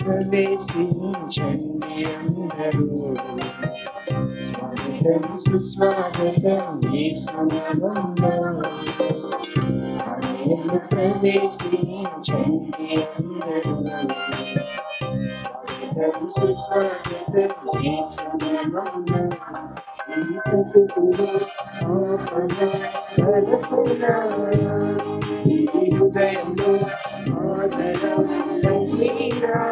ప్రవేశించండి అందరూ. స్వాగతం సుస్వాగతం యేసునామములో. ఆలయములో ప్రవేశించండి అందరూ. స్వాగతం సుస్వాగతం యేసునామములో. ఈ బ్రతుకులో ఆపద కలుగునా, ఈ హృదయంలో ఆదరణ నీరా.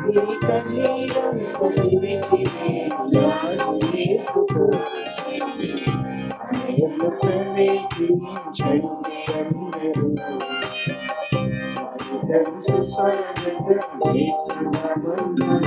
ఈ కన్నీరంతా తుడిచివే నాడు యేసుతో. ఆలయంలో ప్రవేశించండి అందరూ. స్వాగతం సుస్వాగతం యేసునామములో.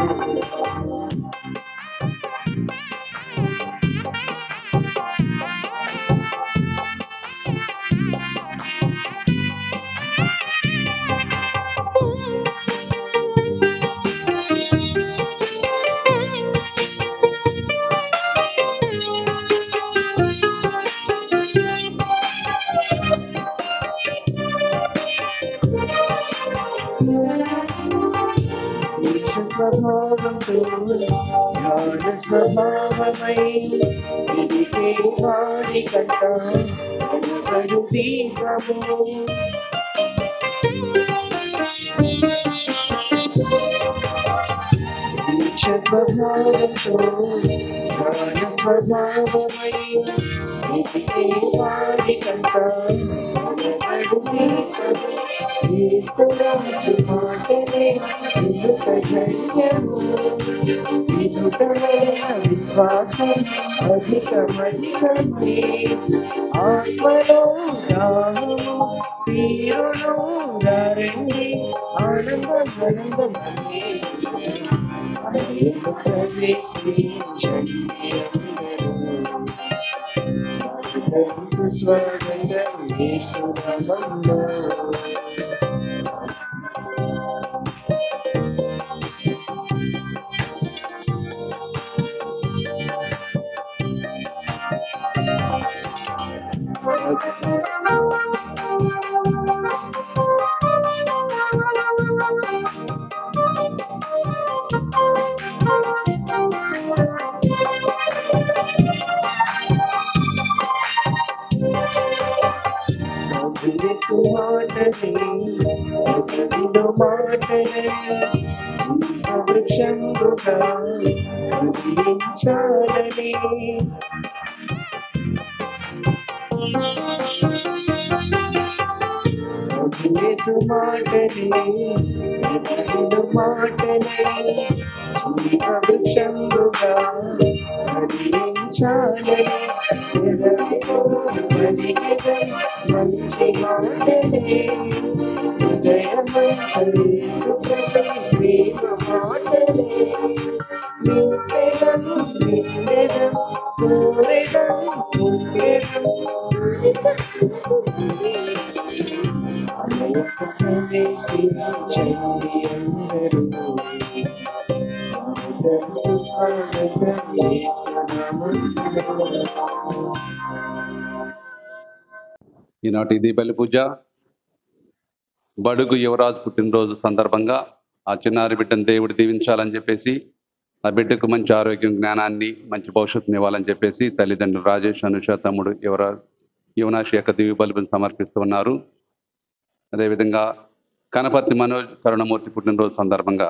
స్వభావంతో జ్ఞాన స్వభావమై వెలిగే వారికంట కనబడు దీపము. దీక్ష స్వభావంతో జ్ఞాన స్వభావమై వెలిగే వారికంట కనబడు దీపము. యేసురాజు మాటలే వినుట ధైర్యము. వినుటమైన విశ్వాసం అధికమధికమే. ఆత్మలో దాహము తీరును రండి. ఆనందం ఆనందమనే. ఆలయంలో ప్రవేశించండి అందరూ. స్వాగతం సుస్వాగతం యేసునామములో. వృక్షంబుగా కదిలించాలని. యేసు మాటలే మాటలే వృక్షంబుగా కదిలించాలని. మంచి మాటలే హృదయమంతరే ప్రేమ మాటలే. నింపెదం నిండెదం కోరెదం నిండెదం. ఆలయంలో ప్రవేశించండి అందరూ. స్వాగతం సుస్వాగతం యేసునామములో. ఈనాటి దీపావళి పూజ బడుగు యువరాజు పుట్టినరోజు సందర్భంగా ఆ చిన్నారి బిడ్డను దేవుడు దీవించాలని చెప్పేసి, ఆ బిడ్డకు మంచి ఆరోగ్యం, జ్ఞానాన్ని, మంచి భవిష్యత్తుని ఇవ్వాలని చెప్పేసి తల్లిదండ్రులు రాజేష్, అనుష, తమ్ముడు యువనాష్ యొక్క దివ్య బలుపుని సమర్పిస్తూ ఉన్నారు. అదేవిధంగా కనపర్తి మనోజ్ కరుణమూర్తి పుట్టినరోజు సందర్భంగా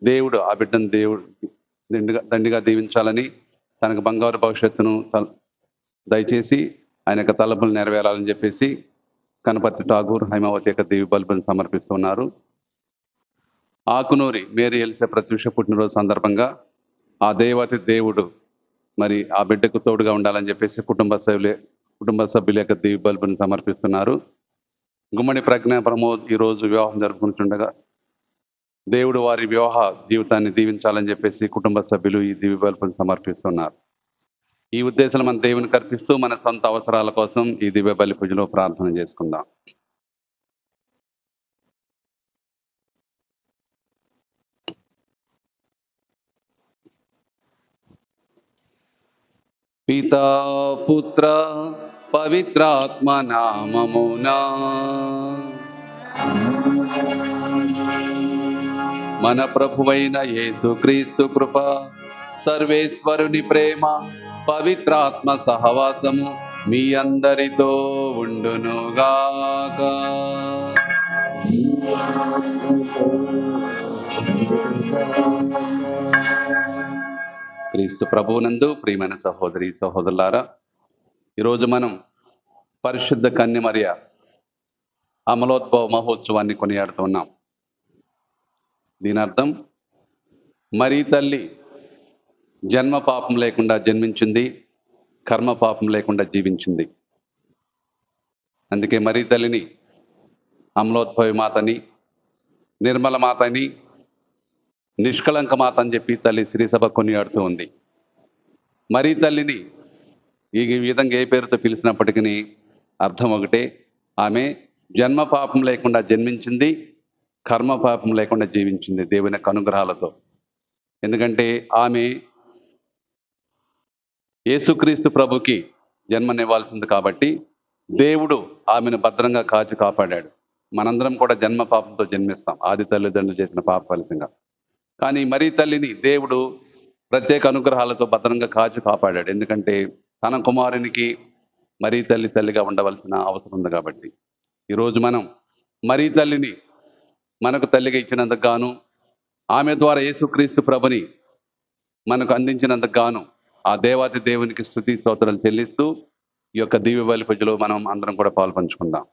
దేవుడు ఆ బిడ్డను దండిగా దీవించాలని, తనకు బంగారు భవిష్యత్తును దయచేసి ఆయన యొక్క తలపులు నెరవేరాలని చెప్పేసి కనపర్తి ఠాగూర్, హైమావతి యొక్క దివ్య బలుపుని సమర్పిస్తున్నారు. ఆకునూరి మేరీ ఎలిసే ప్రత్యూష పుట్టినరోజు సందర్భంగా ఆ దేవతి దేవుడు మరి ఆ బిడ్డకు తోడుగా ఉండాలని చెప్పేసి కుటుంబ సభ్యుల యొక్క దివ్య బలుపుని సమర్పిస్తున్నారు. గుమ్మడి ప్రజ్ఞ ప్రమోద్ ఈరోజు వివాహం జరుపుకుంటుండగా దేవుడు వారి వివాహ జీవితాన్ని దీవించాలని చెప్పేసి కుటుంబ సభ్యులు ఈ దివ్య బలుపుని సమర్పిస్తున్నారు. ఈ ఉద్దేశాలు మన దేవునికి అర్పిస్తూ మన సొంత అవసరాల కోసం ఈ దివ్య బలి పూజలో ప్రార్థన చేసుకుందాం. పితా పుత్ర పవిత్రాత్మ నామమునా మన ప్రభువైన యేసుక్రీస్తు కృప, సర్వేశ్వరుని ప్రేమ, పవిత్రాత్మ సహవాసము మీ అందరితో ఉండునుగాక. క్రీస్తు ప్రభువునందు ప్రియమైన సహోదరి సహోదరులారా, ఈరోజు మనం పరిశుద్ధ కన్యమరియ అమలోద్భవ మహోత్సవాన్ని కొనియాడుతున్నాం. దీని అర్థం, మరీ తల్లి జన్మ పాపం లేకుండా జన్మించింది, కర్మ పాపం లేకుండా జీవించింది. అందుకే మరీ తల్లిని అమలోద్భవి మాతని, నిర్మల మాతని, నిష్కళంక మాత అని చెప్పి తల్లి శ్రీసభ కొనియాడుతూ ఉంది. మరీ తల్లిని ఈ విధంగా ఏ పేరుతో పిలిచినప్పటికీ అర్థం ఒకటే, ఆమె జన్మ పాపం లేకుండా జన్మించింది, కర్మ పాపం లేకుండా జీవించింది దేవుని యొక్క అనుగ్రహాలతో. ఎందుకంటే ఆమె యేసుక్రీస్తు ప్రభుకి జన్మనివ్వాల్సింది కాబట్టి దేవుడు ఆమెను భద్రంగా కాచి కాపాడాడు. మనందరం కూడా జన్మ పాపంతో జన్మిస్తాం, ఆది తల్లిదండ్రులు చేసిన పాప ఫలితంగా. కానీ మరీ తల్లిని దేవుడు ప్రత్యేక అనుగ్రహాలతో భద్రంగా కాచి కాపాడాడు. ఎందుకంటే తన కుమారునికి మరీ తల్లిగా ఉండవలసిన అవసరం ఉంది కాబట్టి. ఈరోజు మనం మరీ తల్లిని మనకు తల్లిగా ఇచ్చినందుకు గాను, ఆమె ద్వారా యేసుక్రీస్తు ప్రభుని మనకు అందించినందుకు గాను ఆ దేవాతి దేవునికి స్తుతి స్తోత్రాలు చెల్లిస్తూ ఈ యొక్క దివ్య బలి పూజలో మనం అందరం కూడా పాల్పంచుకుందాం.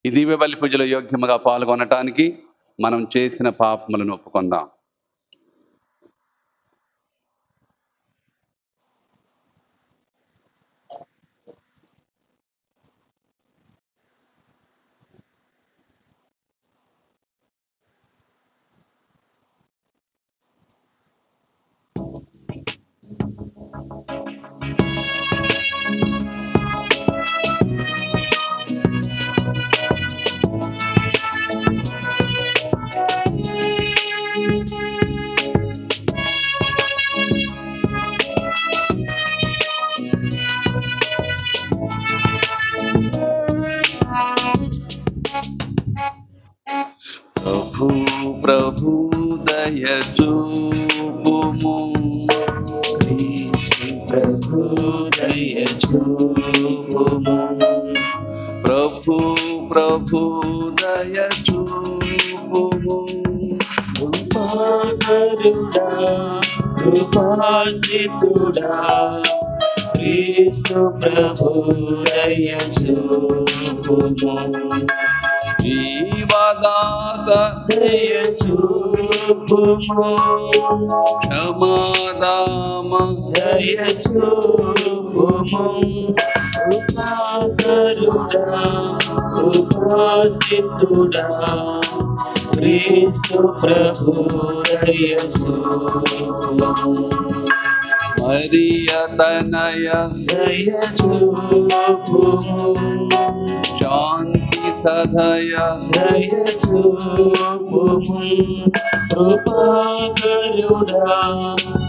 ఈ దివ్య బలి పూజలో యోగ్యముగా పాల్గొనటానికి మనం చేసిన పాపములను ఒప్పుకుందాం. ప్రభు దయ చూపుము, ప్రభు దయ చూపుము, ప్రభు దయ చూపుము. కృపాకరుడా కృపాసితుడా క్రీస్తు ప్రభు దయ చూపుము, జీవదాత దయ చూపుము, క్షమాదామ దయ చూపుము. కృపాకరుడా కృపాసితుడా క్రీస్తు ప్రభు దయ చూపుము, మరియ తనయ దయ చూపుము, శాంతి సదయ దయ చూపుము. కృపాకరుడా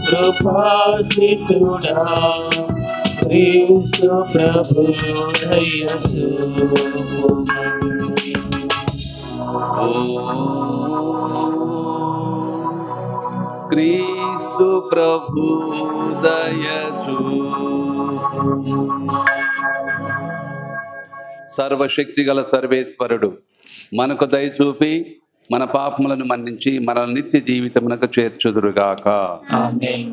కృపాసితుడా క్రీస్తు ప్రభు దయ చూపుము. క్రీస్తు ప్రభు దయ చూపుము. సర్వశక్తి గల సర్వేశ్వరుడు మనకు దయ చూపి మన పాపములను మన్నించి మన నిత్య జీవితమునకు చేర్చుదురుగాక. ఆమేన్.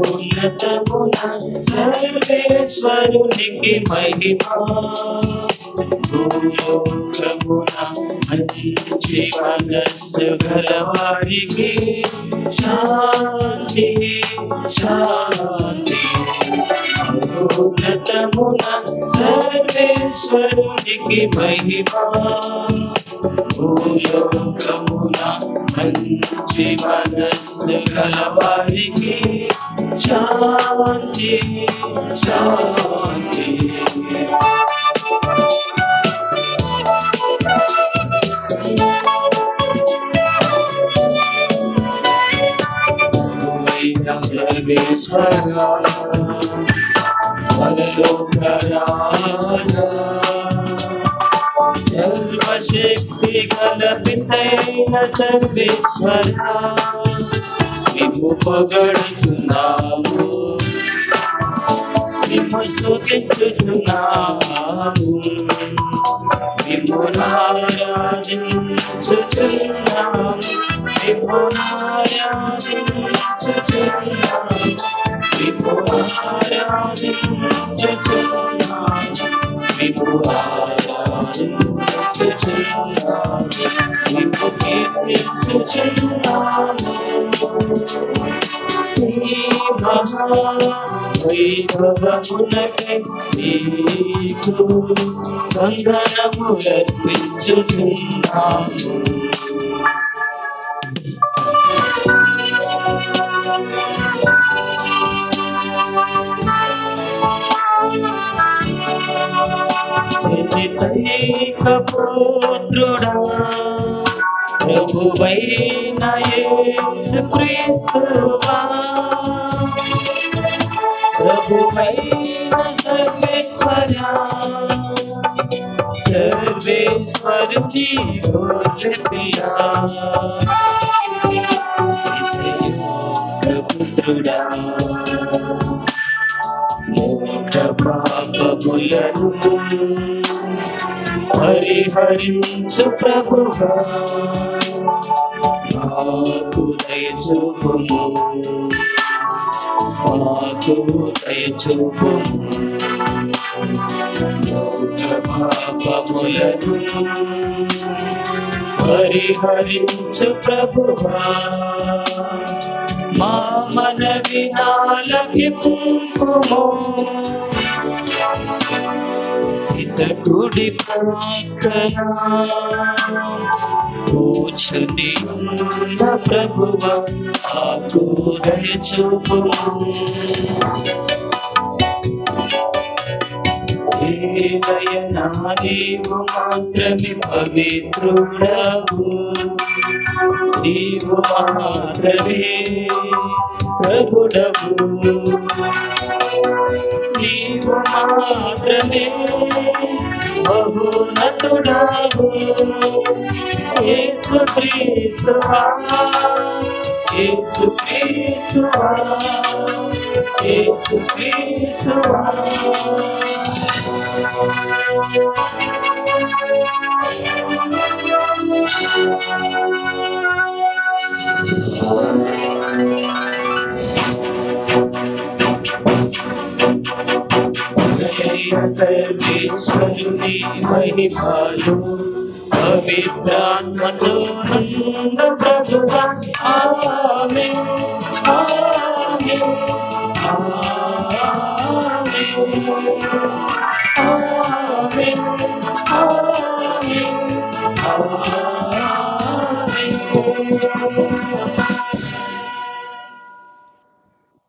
ఉన్నతమున సర్వేశ్వరునికి మహిమా, భూలోకమున మంచి మనస్సు గలవారికి శాంతి శాంతి. ఉన్నతమున సర్వేశ్వరునికి మహిమా, భూలోకమున మంచి మనస్సు గలవారికి శాంతి శాంతి. సర్వేశ్వరా పరలోక రాజా సర్వశక్తి గల పితైన సర్వేశ్వరా నిన్ను పొగడుతున్నాము నిన్ను స్తుతించుచున్నాము నిన్ను ఆరాధించుచున్నాము నిన్ను ఆరాధించుచున్నాము నిన్ను ఆరాధించుచున్నాము నిన్ను ఆరాధించుచున్నాము నిన్ను కీర్తించుచున్నాము నీ మహావైభవమునకై నీకు వందనములర్పించుచున్నాము పుత్రుడా ప్రభువైన యేసు క్రీస్తువా ప్రభువైన సర్వేశ్వరా సర్వేశ్వరుని గోత్రపియా పుత్రుడా లోక పాపములను హరిహరించు ప్రభువా మాకు దయచూపుము మాకు దయచూపుము లోక పాపములను హరిహరించు ప్రభువా మా మనవి ఆలకింపుము కుడి ప్రక్కన కూర్చుని ఉన్న ప్రభువా ఆకు దయచూపుము ఏదైనా నీవు మాత్రమే పవిత్రుడవు నీవు మాత్రమే ప్రభుడవు నీవు మాత్రమే బహునతుడవు యేసు క్రీస్తువా యేసు క్రీస్తువా యేసు క్రీస్తువా సర్వేశ్వరుని మహిమలు పవిత్రాత్మతో నుండు ప్రభువా ఆమేన్ ఆమేన్ ఆమేన్ ఆమేన్ ఆమేన్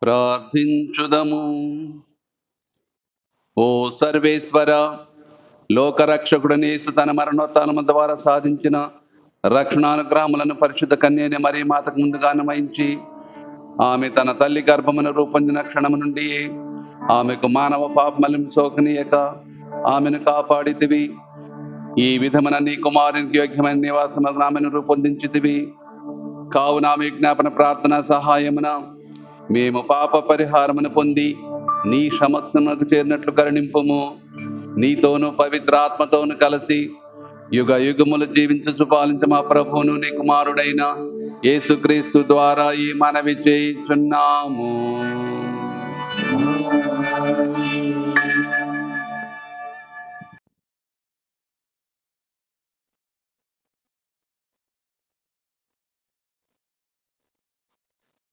ప్రార్థించుదము. ఓ సర్వేశ్వర, లోకరక్షకుడని యేసు తన మరణోత్థానము ద్వారా సాధించిన రక్షణానుగ్రహములను పరిశుద్ధ కన్యని మరీ మాతకు ముందుగానే వహించి ఆమె తన తల్లి గర్భమును రూపొందిన క్షణము నుండి ఆమెకు మానవ పాపములను సోకనీయక ఆమెను కాపాడితివి. ఈ విధమున నీ కుమారునికి యోగ్యమైన నివాసములను ఆమెను రూపొందించితివి. కావున ఆమె విజ్ఞాపన ప్రార్థన సహాయమున మేము పాప పరిహారమును పొంది నీ సమక్షమునకు చేరినట్లు కరుణింపుము. నీతోనూ పవిత్రాత్మతోను కలిసి యుగ యుగములు జీవించు పాలించు మా ప్రభువును నీ కుమారుడైన యేసుక్రీస్తు ద్వారా ఈ మనవి చేయుచున్నాము.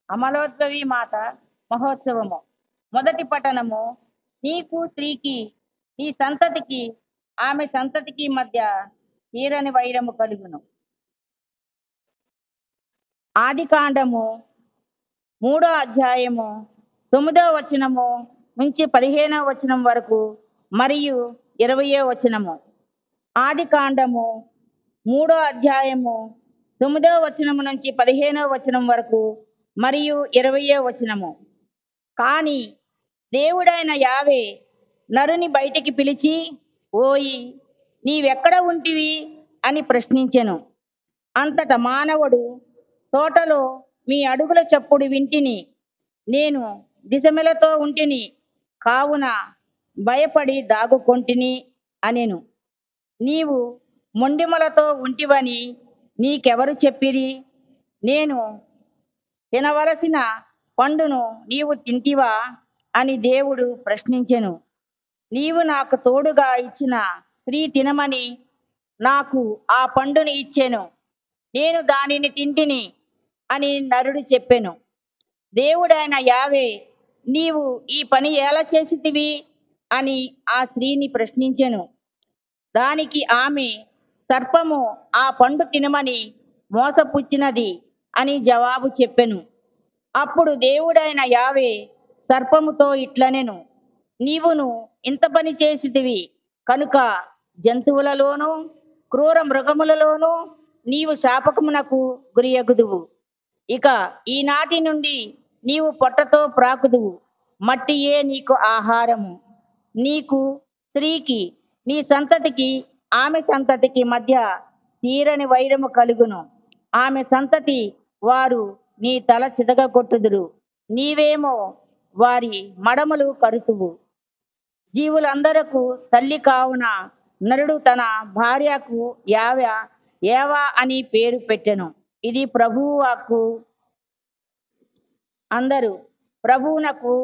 అమలోద్భవి మాత మహోత్సవము. మొదటి పఠనము. నీకు స్త్రీకి నీ సంతతికి ఆమె సంతతికి మధ్య తీరని వైరము కలుగును. ఆది కాండము 3వ అధ్యాయము 9వ వచనము నుంచి 15వ వచనం వరకు మరియు 20వ వచనము. ఆది కాండము 3వ అధ్యాయము 9వ వచనము నుంచి 15వ వచనం వరకు మరియు 20వ వచనము. కాని దేవుడైన యావే నరుని బయటికి పిలిచి, ఓయి, నీవెక్కడ ఉంటివి అని ప్రశ్నించెను. అంతట మానవుడు, తోటలో మీ అడుగుల చప్పుడు వింటిని, నేను దిశమెలతో ఉంటిని, కావున భయపడి దాగుకొంటిని అనెను. నీవు మొండిమలతో ఉంటివని నీకెవరు చెప్పిరి? నేను తినవలసిన పండును నీవు తింటివా అని దేవుడు ప్రశ్నించెను. నీవు నాకు తోడుగా ఇచ్చిన స్త్రీ తినమని నాకు ఆ పండుని ఇచ్చెను, నేను దానిని తింటిని అని నరుడు చెప్పెను. దేవుడైన యావే, నీవు ఈ పని ఎలా చేసితివి అని ఆ స్త్రీని ప్రశ్నించెను. దానికి ఆమె, సర్పము ఆ పండు తినమని మోసపుచ్చినది అని జవాబు చెప్పెను. అప్పుడు దేవుడైన యావే సర్పముతో ఇట్లనెను, నీవును ఇంత పని చేసితివి కనుక జంతువులలోనూ క్రూర మృగములలోనూ నీవు శాపకమునకు గురియగుదువు. ఇక ఈనాటి నుండి నీవు పొట్టతో ప్రాకుదువు, మట్టియే నీకు ఆహారము. నీకు, స్త్రీకి, నీ సంతతికి ఆమె సంతతికి మధ్య తీరని వైరము కలుగును. ఆమె సంతతి వారు నీ తల చితగగొట్టుదురు, నీవేమో వారి మడమలు కరుతువు. జీవులందరకు తల్లి కావున నరుడు తన భార్యకు ఏవా అని పేరు పెట్టెను. ఇది ప్రభువు వాక్కు. అందరూ ప్రభువునకు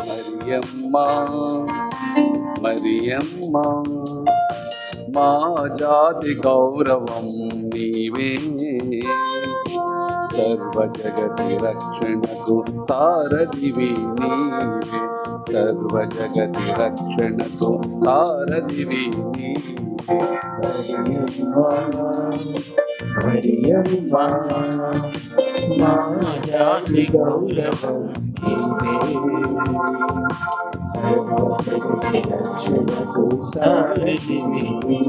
మరియమ్మ మరియమ్మ, మా జాతి గౌరవం నీవే, సర్వ జగతి రక్షణకు సారథివి నీవే, సర్వ జగతి రక్షణకు సారథివి నీవే. మరియమ్మ, మా జాతి గౌరవం నీవే, సర్వజగతి రక్షణకు సారథివి నీవే,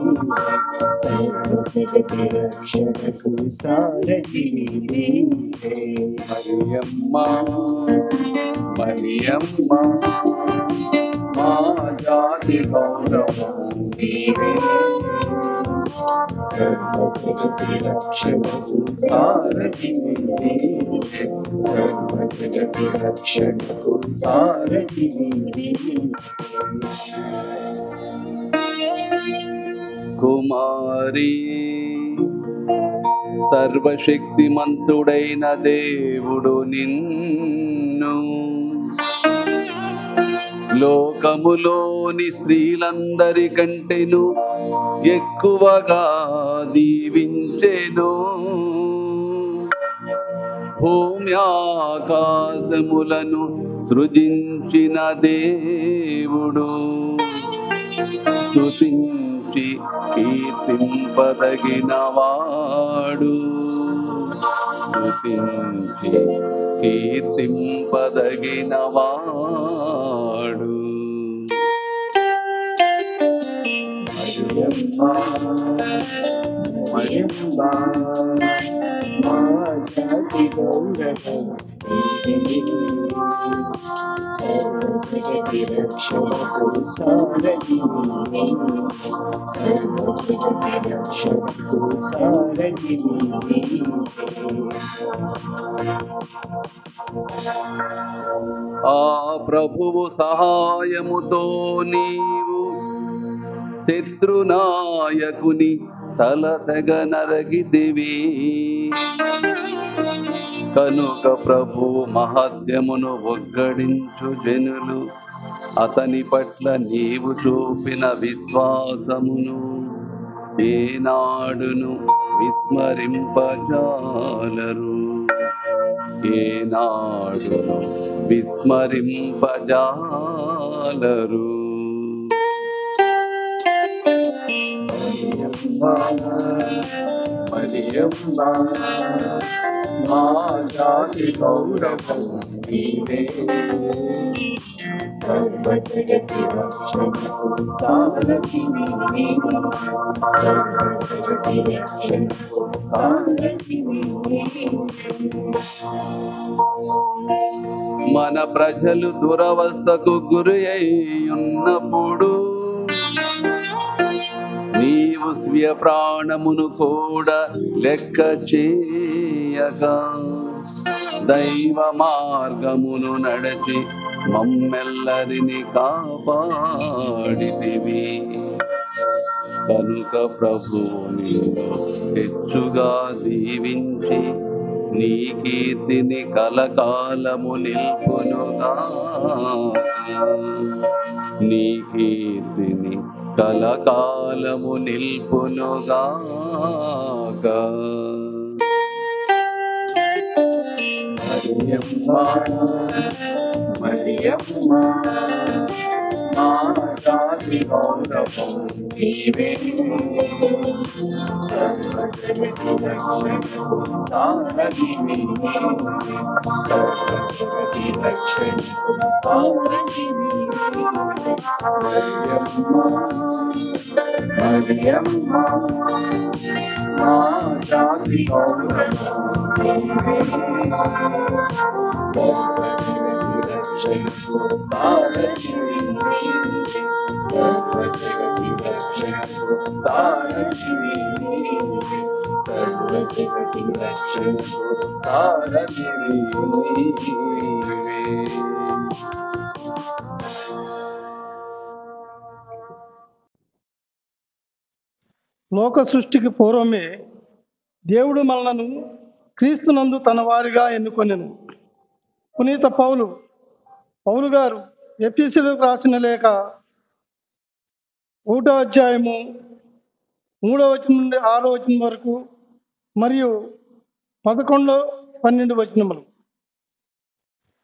సర్వజగతి రక్షణకు సారథివి నీవే. మరియమ్మ మరియమ్మ, మా జాతి గౌరవం నీవే, సర్వజగతి రక్షణకు సారథివి నీవే, సర్వజగతి రక్షణకు సారథివి నీవే. కుమారి, సర్వశక్తిమంతుడైన దేవుడు నిన్ను లోకములోని స్త్రీలందరికంటేను ఎక్కువగా దీవించెను. భూమి ఆకాశములను సృజించిన దేవుడు స్తుతించి కీర్తింపదగినవాడు, స్తుతించి కీర్తింపదగినవాడు. మరియమ్మ, మరియమ్మ, మా జాతి గౌరవం నీవే, సర్వజగతి రక్షణకు సారథివి నీవే, సర్వజగతి రక్షణకు సారథివి నీవే. ఆ ప్రభువు సహాయముతో నీవు శత్రునాయకుని తల తెగ నరగిదివి. కనుక ప్రభు మహత్యమును ఒగ్గడించు జనులు అతని పట్ల నీవు చూపిన విశ్వాసమును ఏనాడును విస్మరింపజాలరు. ఏనాడును విస్మరింపజాలరు. మరియమ్మ మా జాతి గౌరవం నీవే, సర్వజగతి రక్షణకు సారథి నీవే, సర్వజగతి రక్షణకు సారథి నీవే. మన ప్రజలు దురవస్థకు గురి అయి ఉన్నప్పుడు నీవు స్వీయ ప్రాణమును కూడా లెక్క చేయగా దైవ మార్గమును నడచి మమ్మెల్లరిని కాపాడితివి. కనుక ప్రభువుని హెచ్చుగా దీవించి నీ కీర్తిని కలకాలము నిల్పునుగా. నీ కీర్తిని కలకాలము నిల్పునుగాక. మరియమ్మ మరియమ్మ మా జాతి గౌరవం నీవే, సర్వజగతి రక్షణకు సారథి నీవే, సర్వజగతి రక్షణకు సారథి నీవే. మరియమ్మ మరియమ్మ మా జాతి గౌరవం నీవే, సర్వజగతి రక్షణకు సారథి నీవే, సర్వజగతి రక్షణకు సారథి నీవే, సర్వజగతి రక్షణకు సారథి నీవే. లోక సృష్టికి పూర్వమే దేవుడు మనలను క్రీస్తునందు తన వారిగా ఎన్నుకొనెను. పునీత పౌలు గారు ఎఫెసీయులకు రాసిన లేఖ 1వ అధ్యాయము 3వ వచనం నుండి 6వ వచనం వరకు మరియు 11, 12 వచనములు.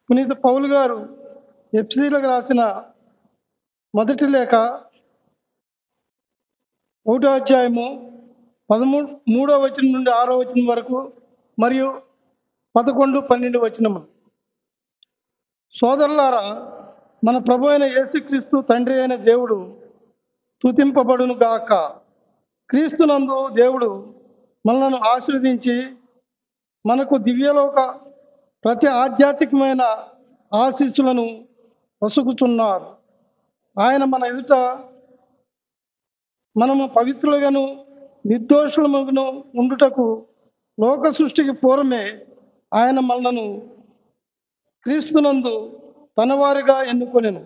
పునీత పౌలు గారు ఎఫెసీయులకు రాసిన మొదటి లేఖ 1వ అధ్యాయము 3వ వచనం నుండి 6వ వచనం వరకు మరియు 11, 12 వచనములు. సోదరులారా, మన ప్రభు అయిన యేసుక్రీస్తు తండ్రి అయిన దేవుడు స్తుతింపబడును గాక. క్రీస్తునందు దేవుడు మనలను ఆశీర్వదించి మనకు దివ్యలోక ప్రతి ఆధ్యాత్మికమైన ఆశీస్సులను వసుకుచున్నారు. ఆయన మన ఎదుట మనము పవిత్రులుగాను నిర్దోషులముగాను ఉండుటకు లోక సృష్టికి పూర్వమే ఆయన మనలను క్రీస్తునందు తనవారిగా ఎన్నుకొనెను.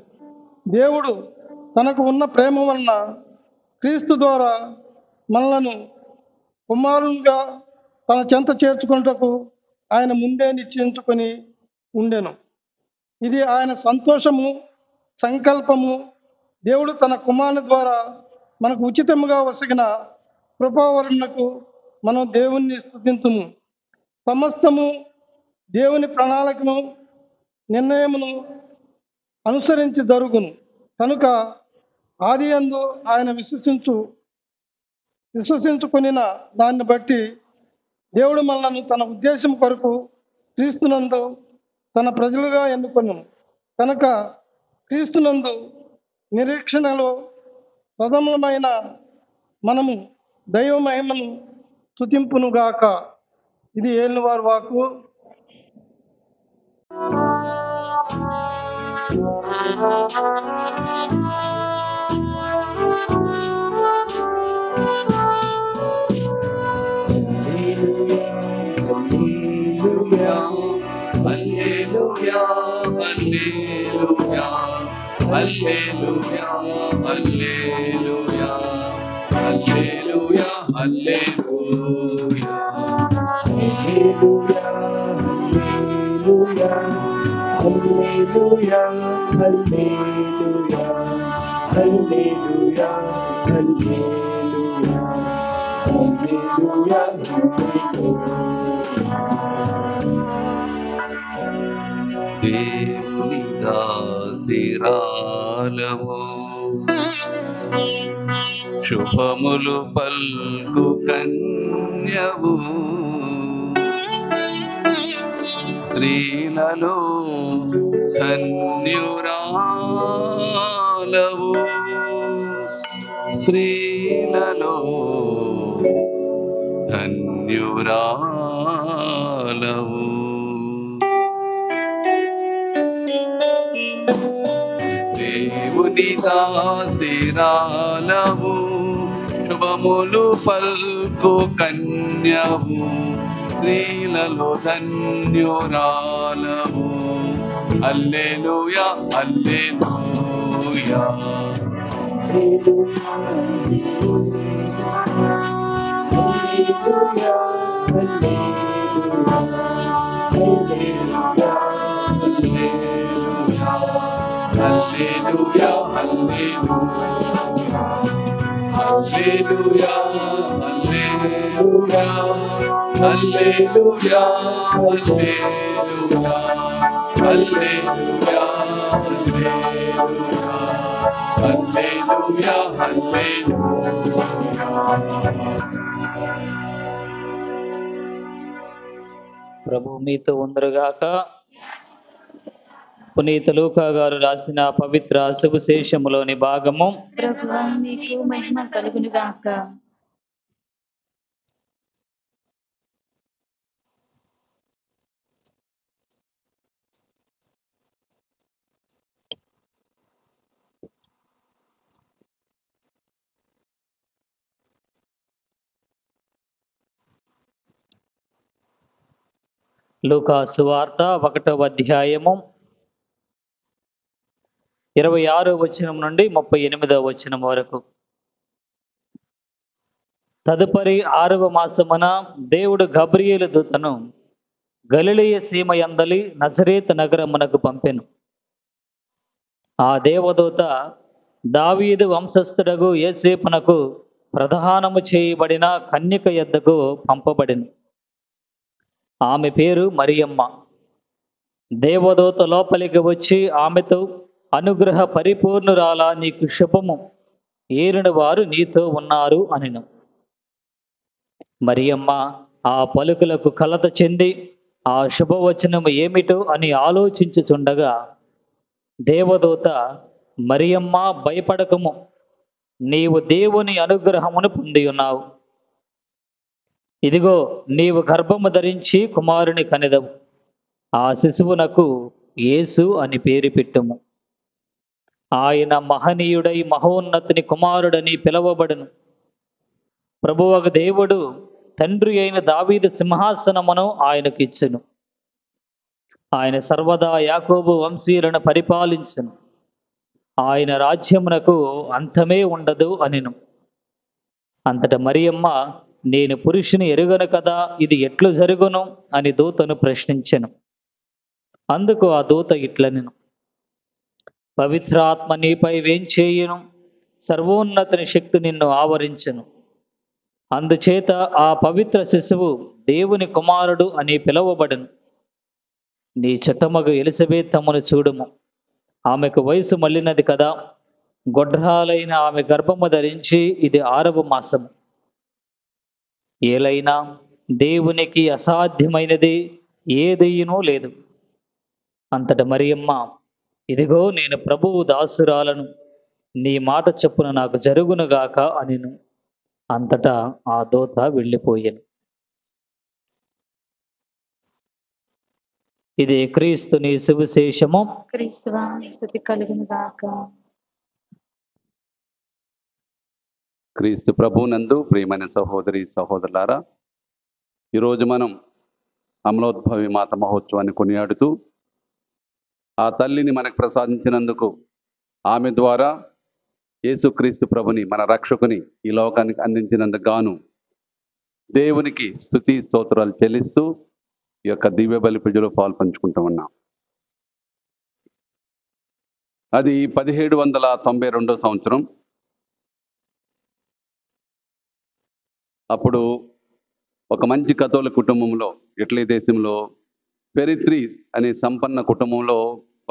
దేవుడు తనకు ఉన్న ప్రేమ వలన క్రీస్తు ద్వారా మనలను కుమారునిగా తన చెంత చేర్చుకొనుటకు ఆయన ముందే నిశ్చయించుకొని ఉండెను. ఇది ఆయన సంతోషము, సంకల్పము. దేవుడు తన కుమారుని ద్వారా మనకు ఉచితముగా వసగిన కృపావరణకు మనం దేవుణ్ణి స్తుతింతుము. సమస్తము దేవుని ప్రణాళికను నిర్ణయమును అనుసరించి జరుగును. కనుక ఆదియందు ఆయన విశ్వసించుకొనిన దాన్ని బట్టి దేవుడు మనలను తన ఉద్దేశం కొరకు క్రీస్తునందు తన ప్రజలుగా ఎన్నుకొనెను. కనుక క్రీస్తునందు నిరీక్షణలో ప్రథమమైన మనము దైవ మహిమను స్తుతింపునుగాక. ఇది ఏలినవారి వాక్కు. హల్లెలూయా హల్లెలూయా హల్లెలూయా హల్లెలూయా హల్లెలూయా హల్లెలూయా హల్లెలూయా హల్లెలూయా హల్లెలూయా హల్లెలూయా హల్లెలూయా హల్లెలూయా దేవుని దాసిరాలము శుభములు పల్కు కన్యవు స్త్రీలలో ధన్యురాలవు స్త్రీలలో ధన్యురాలవు దేవుని దాసిరాలవు శుభములు పల్కు కన్యవు స్త్రీలలో ధన్యురాలవు హల్లెలూయా హల్లెలూయా హల్లెలూయా హల్లెలూయా హల్లెలూయా హల్లెలూయా హల్లెలూయా హల్లెలూయా హల్లెలూయా హల్లెలూయా ప్రభు మీతో ఉందరుగాక. పునీత లూకా గారు రాసిన పవిత్ర సువిశేషములోని భాగము. ప్రభువా మీకు మహిమ కలుగును గాక. లూకా సువార్త 1వ అధ్యాయము 26వ వచనం నుండి 38వ వచనం వరకు. తదుపరి 6వ మాసమున దేవుడు గబ్రియేలు దూతను గలిలయ సీమ యందలి నజరేతు నగరమునకు పంపెను. ఆ దేవదూత దావీదు వంశస్థుడగు యోసేపునకు ప్రధానము చేయబడిన కన్యక యొద్దకు పంపబడిను. ఆమె పేరు మరియమ్మ. దేవదూత లోపలికి వచ్చి ఆమెతో, అనుగ్రహ పరిపూర్ణురాలా, నీకు శుభము, ఏలిన వారు నీతో ఉన్నారు అనెను. మరియమ్మ ఆ పలుకులకు కలత చెంది ఆ శుభవచనము ఏమిటో అని ఆలోచించుచుండగా దేవదూత, మరియమ్మ భయపడకము, నీవు దేవుని అనుగ్రహమును పొంది ఉన్నావు. ఇదిగో నీవు గర్భము ధరించి కుమారుని కనెదవు. ఆ శిశువునకు యేసు అని పేరు పెట్టుము. ఆయన మహనీయుడై మహోన్నతుని కుమారుడని పిలువబడును. ప్రభువగు దేవుడు తండ్రి అయిన దావీదు సింహాసనమును ఆయనకు ఇచ్చును. ఆయన సర్వదా యాకోబు వంశీయులను పరిపాలించును. ఆయన రాజ్యమునకు అంతమే ఉండదు అనెను. అంతట మరియమ్మ, నేను పురుషుని ఎరుగను కదా, ఇది ఎట్లు జరుగును అని దూతను ప్రశ్నించెను. అందుకు ఆ దూత ఇట్లనెను, పవిత్రాత్మ నీపై వేంచేయును, సర్వోన్నతుని శక్తి నిన్ను ఆవరించును. అందుచేత ఆ పవిత్ర శిశువు దేవుని కుమారుడు అని పిలువబడును. నీ చుట్టమగు ఎలిజబెతమ్మను చూడుము. ఆమెకు వయసు మళ్ళినది కదా, గొడ్రాలైన ఆమె గర్భము ధరించి ఇది 6వ మాసము. ఏలైనా దేవునికి అసాధ్యమైనది ఏదైనూ లేదు. అంతట మరియమ్మ, ఇదిగో నేను ప్రభువు దాసురాలను, నీ మాట చొప్పున నాకు జరుగునుగాక అనెను. అంతటా ఆ దూత వెళ్ళిపోయెను. ఇది క్రీస్తుని సువిశేషము. క్రీస్తువా నీకు స్తుతి కలుగును గాక. క్రీస్తు ప్రభునందు ప్రియమైన సహోదరి సహోదరులారా, ఈరోజు మనం అమలోద్భవి మాత మహోత్సవాన్ని కొనియాడుతూ ఆ తల్లిని మనకు ప్రసాదించినందుకు, ఆమె ద్వారా యేసుక్రీస్తు ప్రభుని మన రక్షకుని ఈ లోకానికి అందించినందుకు గాను దేవునికి స్తుతి స్తోత్రాలు చెల్లిస్తూ ఈ యొక్క దివ్య బలి పూజలో పాల్పంచుకుంటూ ఉన్నాం. అది 1792 సంవత్సరం. అప్పుడు ఒక మంచి కథోలిక కుటుంబంలో, ఇటలీ దేశంలో పెరిత్రి అనే సంపన్న కుటుంబంలో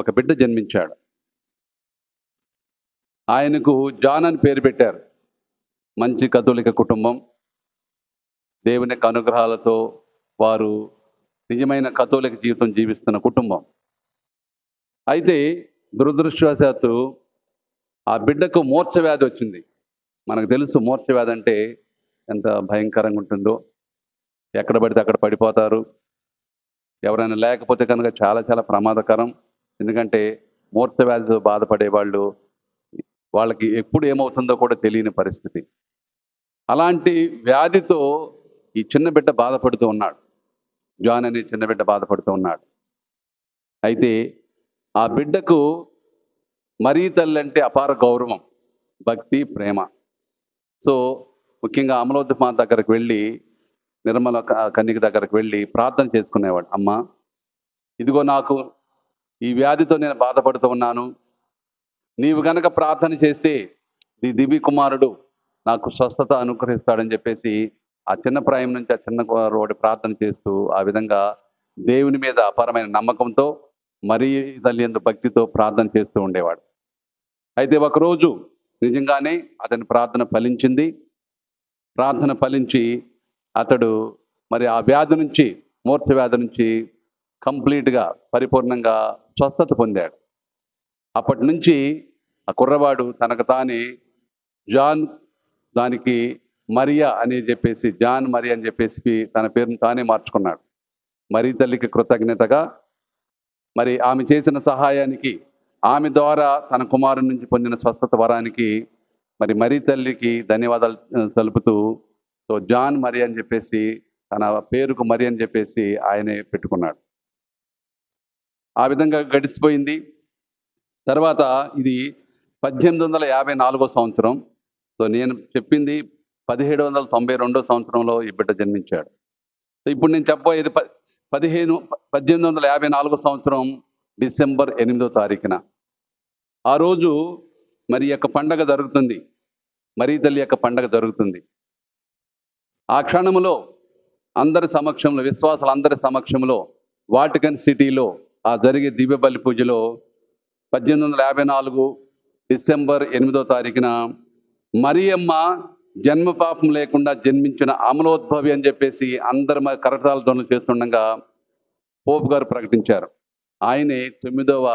ఒక బిడ్డ జన్మించాడు. ఆయనకు జాన్ అని పేరు పెట్టారు. మంచి కథోలిక కుటుంబం, దేవుని యొక్క అనుగ్రహాలతో వారు నిజమైన కథోలిక జీవితం జీవిస్తున్న కుటుంబం. అయితే దురదృష్టవశాత్తు ఆ బిడ్డకు మూర్ఛ వ్యాధి వచ్చింది. మనకు తెలుసు మూర్ఛ వ్యాధి అంటే ఎంత భయంకరంగా ఉంటుందో. ఎక్కడ పడితే అక్కడ పడిపోతారు. ఎవరైనా లేకపోతే కనుక చాలా చాలా ప్రమాదకరం. ఎందుకంటే మూర్ఛ వ్యాధితో బాధపడే వాళ్ళకి ఎప్పుడు ఏమవుతుందో కూడా తెలియని పరిస్థితి. అలాంటి వ్యాధితో ఈ చిన్న బిడ్డ బాధపడుతూ ఉన్నాడు. జాన్ అనే చిన్న బిడ్డ బాధపడుతూ ఉన్నాడు. అయితే ఆ బిడ్డకు మరీ తల్లి అంటే అపార గౌరవం, భక్తి, ప్రేమ. సో ముఖ్యంగా అమలోద్ది మాత దగ్గరకు వెళ్ళి, నిర్మల కన్యక దగ్గరకు వెళ్ళి ప్రార్థన చేసుకునేవాడు. అమ్మ, ఇదిగో నాకు ఈ వ్యాధితో నేను బాధపడుతూ ఉన్నాను. నీవు గనక ప్రార్థన చేస్తే నీ దివ్య కుమారుడు నాకు స్వస్థత అనుగ్రహిస్తాడని చెప్పేసి ఆ చిన్న ప్రాయం నుంచి ఆ చిన్న రోడ్డు ప్రార్థన చేస్తూ ఆ విధంగా దేవుని మీద అపారమైన నమ్మకంతో మరీ తల్లి యందు భక్తితో ప్రార్థన చేస్తూ ఉండేవాడు. అయితే ఒకరోజు నిజంగానే అతని ప్రార్థన ఫలించింది. ప్రార్థన ఫలించి అతడు మరి ఆ వ్యాధి నుంచి, మూర్ఛ వ్యాధి నుంచి కంప్లీట్గా పరిపూర్ణంగా స్వస్థత పొందాడు. అప్పటి నుంచి ఆ కుర్రవాడు తనకు తానే జాన్, దానికి మరియా అని చెప్పేసి, జాన్ మరియా అని చెప్పేసి తన పేరును తానే మార్చుకున్నాడు. మరీ తల్లికి కృతజ్ఞతగా, మరి ఆమె చేసిన సహాయానికి, ఆమె ద్వారా తన కుమారుని నుంచి పొందిన స్వస్థత వరానికి మరి మరీ తల్లికి ధన్యవాదాలు తెలుపుతూ, సో జాన్ మరి అని చెప్పేసి తన పేరుకు మరి అని చెప్పేసి ఆయనే పెట్టుకున్నాడు. ఆ విధంగా గడిచిపోయింది. తర్వాత ఇది 1854 సంవత్సరం. సో నేను చెప్పింది 1792 సంవత్సరంలో ఈ బిడ్డ జన్మించాడు. సో ఇప్పుడు నేను చెప్పబోయేది 1854 సంవత్సరం డిసెంబర్ 8వ తారీఖున. ఆ రోజు మరి యొక్క పండగ జరుగుతుంది, మరీ తల్లి యొక్క పండగ జరుగుతుంది. ఆ క్షణంలో అందరి సమక్షంలో, విశ్వాసులందరి సమక్షంలో వాటికన్ సిటీలో ఆ జరిగే దివ్య బలి పూజలో 1854 డిసెంబర్ 8వ తారీఖున మరియమ్మ జన్మ పాపం లేకుండా జన్మించిన అమలోద్భవి అని చెప్పేసి అందరు కరతాల ధ్వనులు చేస్తుండగా పోపు గారు ప్రకటించారు. ఆయనే 9వ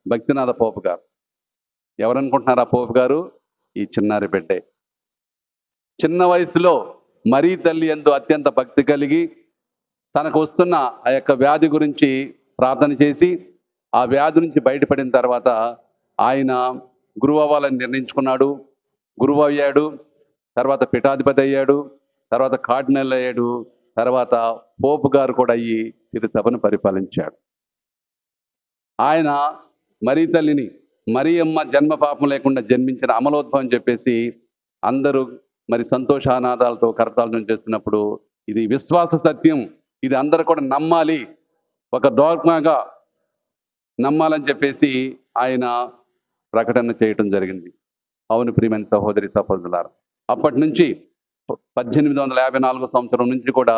భక్తినాథ పోపు గారు. ఎవరనుకుంటున్నారు ఆ పోపు గారు? ఈ చిన్నారి బిడ్డే. చిన్న వయసులో మరీ తల్లి యందు అత్యంత భక్తి కలిగి తనకు వస్తున్న ఆ యొక్క వ్యాధి గురించి ప్రార్థన చేసి ఆ వ్యాధి నుంచి బయటపడిన తర్వాత ఆయన గురువు అవ్వాలని నిర్ణయించుకున్నాడు. గురువు అయ్యాడు, తర్వాత పీఠాధిపతి అయ్యాడు, తర్వాత కార్డినల్ అయ్యాడు, తర్వాత పోపు గారు కూడా అయ్యి తిరుసభను పరిపాలించాడు. ఆయన మరీ తల్లిని మరియమ్మ జన్మ పాపం లేకుండా జన్మించిన అమలోద్భవం చెప్పేసి అందరూ మరి సంతోషానాదాలతో కరతాళం చేస్తున్నప్పుడు ఇది విశ్వాస సత్యం, ఇది అందరూ కూడా నమ్మాలి, ఒక డోగ్మాగా నమ్మాలని చెప్పేసి ఆయన ప్రకటన చేయటం జరిగింది. అవును ప్రియమైన సహోదరి సహోదరులారా, అప్పటి నుంచి 1854 సంవత్సరం నుంచి కూడా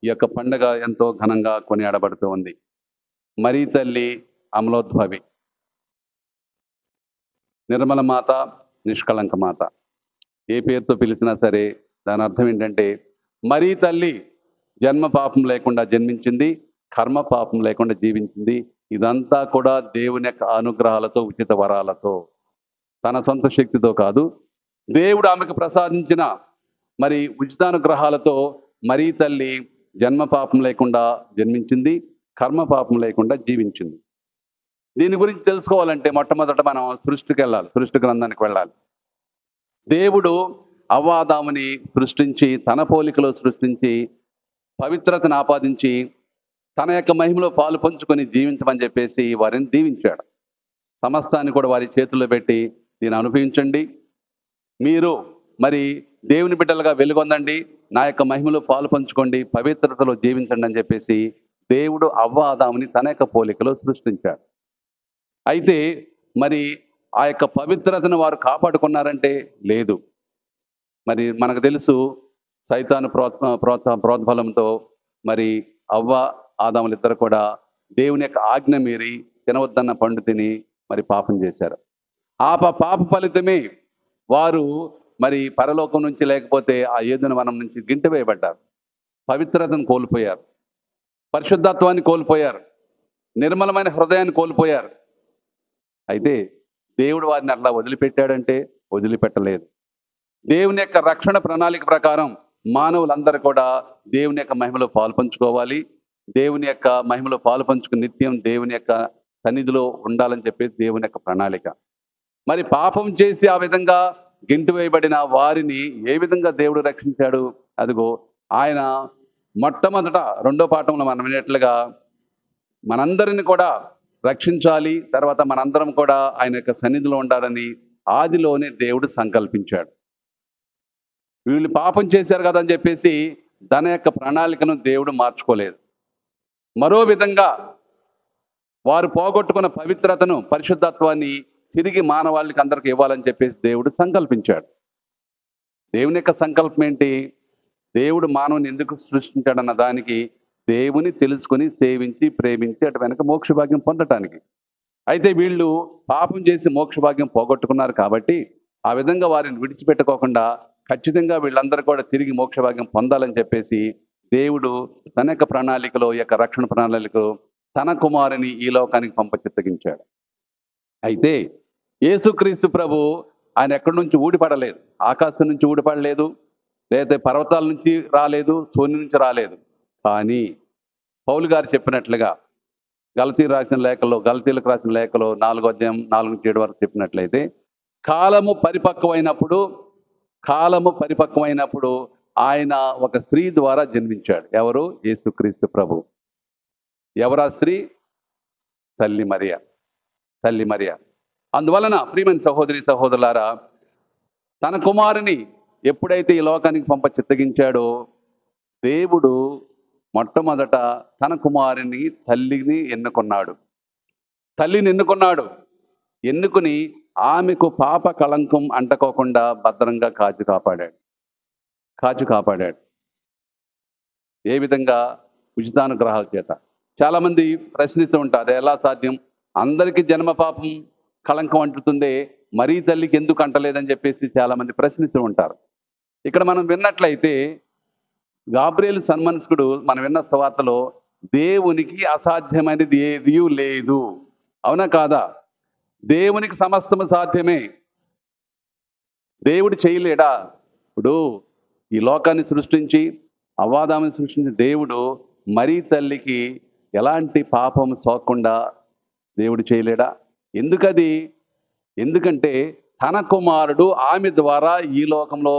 ఈ యొక్క పండుగ ఎంతో ఘనంగా కొనియాడబడుతూ ఉంది. మరీ తల్లి అమలోద్భవి, నిర్మల మాత, నిష్కళంక మాత, ఏ పేరుతో పిలిచినా సరే దాని అర్థం ఏంటంటే మరీ తల్లి జన్మ పాపం లేకుండా జన్మించింది, కర్మ పాపం లేకుండా జీవించింది. ఇదంతా కూడా దేవుని యొక్క అనుగ్రహాలతో, ఉచిత వరాలతో, తన సొంత శక్తితో కాదు, దేవుడు ఆమెకు ప్రసాదించిన మరి ఉచితానుగ్రహాలతో మరీ తల్లి జన్మ పాపం లేకుండా జన్మించింది, కర్మ పాపం లేకుండా జీవించింది. దీని గురించి తెలుసుకోవాలంటే మొట్టమొదట మనం సృష్టికి వెళ్ళాలి, సృష్టి గ్రంథానికి వెళ్ళాలి. దేవుడు అవ్వాదాముని సృష్టించి, తన పోలికలో సృష్టించి, పవిత్రతను ఆపాదించి, తన యొక్క మహిమలో పాలు పంచుకొని జీవించమని చెప్పేసి వారిని దీవించాడు. సమస్తాన్ని కూడా వారి చేతుల్లో పెట్టి దీన్ని అనుభవించండి, మీరు మరి దేవుని బిడ్డలుగా వెలుగొందండి, నా యొక్క మహిమలో పాలు పంచుకోండి, పవిత్రతలో జీవించండి అని చెప్పేసి దేవుడు అవ్వ ఆదాముని తన యొక్క పోలికలో సృష్టించాడు. అయితే మరి ఆ యొక్క పవిత్రతను వారు కాపాడుకున్నారంటే లేదు. మరి మనకు తెలుసు సైతాను ప్రోద్బలంతో మరి అవ్వ ఆదాములు ఇద్దరు కూడా దేవుని యొక్క ఆజ్ఞ మీరి తినవద్దన్న పండు తిని మరి పాపం చేశారు. ఆ పాప ఫలితమే వారు మరి పరలోకం నుంచి లేకపోతే ఆ ఏదైనా వనం నుంచి గింటి వేయబడ్డారు. పవిత్రతను కోల్పోయారు, పరిశుద్ధత్వాన్ని కోల్పోయారు, నిర్మలమైన హృదయాన్ని కోల్పోయారు. అయితే దేవుడు వారిని అట్లా వదిలిపెట్టాడంటే వదిలిపెట్టలేదు. దేవుని యొక్క రక్షణ ప్రణాళిక ప్రకారం మానవులందరూ కూడా దేవుని యొక్క మహిమలో పాల్పంచుకోవాలి. దేవుని యొక్క మహిమలో పాల్పంచుకుని నిత్యం దేవుని యొక్క సన్నిధిలో ఉండాలని చెప్పేసి దేవుని యొక్క ప్రణాళిక. మరి పాపం చేసి ఆ విధంగా గింటు వేయబడిన వారిని ఏ విధంగా దేవుడు రక్షించాడు? అదిగో ఆయన మొట్టమొదట 2వ పాఠంలో మనం వినేట్లుగా మనందరిని కూడా రక్షించాలి, తర్వాత మనందరం కూడా ఆయన యొక్క సన్నిధిలో ఉండాలని ఆదిలోనే దేవుడు సంకల్పించాడు. వీళ్ళు పాపం చేశారు కదా అని చెప్పేసి తన యొక్క ప్రణాళికను దేవుడు మార్చుకోలేదు. మరో విధంగా వారు పోగొట్టుకున్న పవిత్రతను, పరిశుద్ధత్వాన్ని తిరిగి మానవాళికి అందరికి ఇవ్వాలని చెప్పేసి దేవుడు సంకల్పించాడు. దేవుని యొక్క సంకల్పం ఏంటి? దేవుడు మానవుని ఎందుకు సృష్టించాడన్న దానికి దేవుని తెలుసుకొని సేవించి ప్రేమించి అటు వెనక మోక్ష భాగ్యం పొందటానికి. అయితే వీళ్ళు పాపం చేసి మోక్ష భాగ్యం పోగొట్టుకున్నారు కాబట్టి ఆ విధంగా వారిని విడిచిపెట్టుకోకుండా ఖచ్చితంగా వీళ్ళందరూ కూడా తిరిగి మోక్ష భాగ్యం పొందాలని చెప్పేసి దేవుడు తన యొక్క ప్రణాళికలో, ఈ యొక్క రక్షణ ప్రణాళికలో తన కుమారుని ఈ లోకానికి చిత్తగించాడు. అయితే యేసుక్రీస్తు ప్రభు ఆయన ఎక్కడి నుంచి ఊడిపడలేదు, ఆకాశం నుంచి ఊడిపడలేదు, లేదా పర్వతాల నుంచి రాలేదు, సూర్యుని నుంచి రాలేదు. కానీ పౌలు గారు చెప్పినట్లుగా గలతీలకు రాసిన లేఖలో 4వ అధ్యాయం 4-7 వరకు చెప్పినట్లయితే కాలము పరిపక్వమైనప్పుడు ఆయన ఒక స్త్రీ ద్వారా జన్మించాడు. ఎవరు? యేసుక్రీస్తు ప్రభు. ఎవరా స్త్రీ? తల్లి మరియ. అందువలన ప్రియమైన సహోదరి సహోదరులారా, తన కుమారుని ఎప్పుడైతే ఈ లోకానికి చిత్తగించాడో దేవుడు మొట్టమొదట తన కుమారుని తల్లిని ఎన్నుకున్నాడు. ఎన్నుకుని ఆమెకు పాప కళంకం అంటకోకుండా భద్రంగా కాచి కాపాడాడు. ఏ విధంగా? ఉచితానుగ్రహాల చేత. చాలామంది ప్రశ్నిస్తూ ఉంటారు, ఎలా సాధ్యం? అందరికీ జన్మ పాపం కళంకం అంటుతుందే, మరీ తల్లికి ఎందుకు అంటలేదని చెప్పేసి చాలామంది ప్రశ్నిస్తూ ఉంటారు. ఇక్కడ మనం విన్నట్లయితే గాబ్రియేలు సన్మనస్కుడు మనం విన్న సువార్తలో దేవునికి అసాధ్యమైనది ఏదీ లేదు. అవునా కాదా? దేవునికి సమస్తము సాధ్యమే. దేవుడు చేయలేడా? ఇప్పుడు ఈ లోకాన్ని సృష్టించి అవ్వాదాముని సృష్టించిన దేవుడు మరీ తల్లికి ఎలాంటి పాపం సోకకుండా దేవుడు చేయలేడా? ఎందుకది? ఎందుకంటే తన కుమారుడు ఆమె ద్వారా ఈ లోకంలో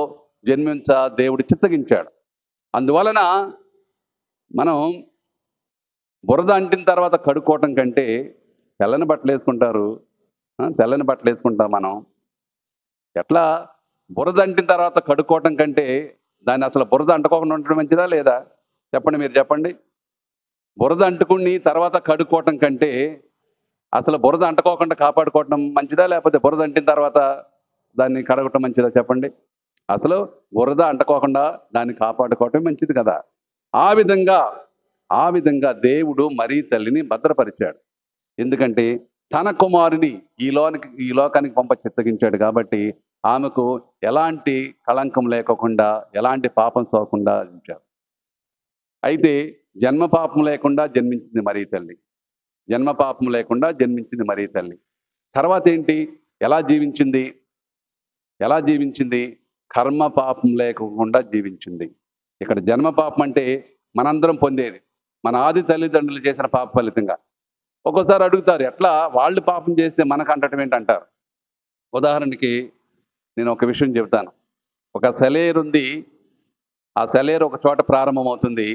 దేవుడు చిత్తగించాడు. అందువలన మనం బురద అంటిన తర్వాత కడుక్కోవటం కంటే తెల్లని బట్టలు వేసుకుంటాం మనం. ఎట్లా? బురద అంటిన తర్వాత కడుక్కోవటం కంటే దాన్ని అసలు బురద అంటుకోకుండా ఉండడం మంచిదా లేదా? మీరు చెప్పండి. బురద అంటుకుని తర్వాత కడుక్కోవటం కంటే అసలు బురద అంటుకోకుండా కాపాడుకోవటం మంచిదా, లేకపోతే బురద అంటిన తర్వాత దాన్ని కడగటం మంచిదా? చెప్పండి. అసలు బురద అంటుకోకుండా దాన్ని కాపాడుకోవటం మంచిది కదా. ఆ విధంగా దేవుడు మరీ తల్లిని భద్రపరిచాడు. ఎందుకంటే తన కుమారుని ఈ లోకానికి చిత్తగించాడు కాబట్టి ఆమెకు ఎలాంటి కళంకం లేకోకుండా, ఎలాంటి పాపం సోకుండా ఉంచారు. అయితే జన్మ పాపం లేకుండా జన్మించింది మరీ తల్లి. తర్వాత ఏంటి? ఎలా జీవించింది? కర్మ పాపం లేకుండా జీవించింది. ఇక్కడ జన్మ పాపం అంటే మనందరం పొందేది, మన ఆది తల్లిదండ్రులు చేసిన పాప ఫలితంగా. ఒక్కోసారి అడుగుతారు, ఎట్లా వాళ్ళు పాపం చేస్తే మనకు అంటడం ఏంటంటారు. ఉదాహరణకి నేను ఒక విషయం చెబుతాను. ఒక సెలయేరు ఉంది. ఆ సెలయేరు ఒక చోట ప్రారంభమవుతుంది.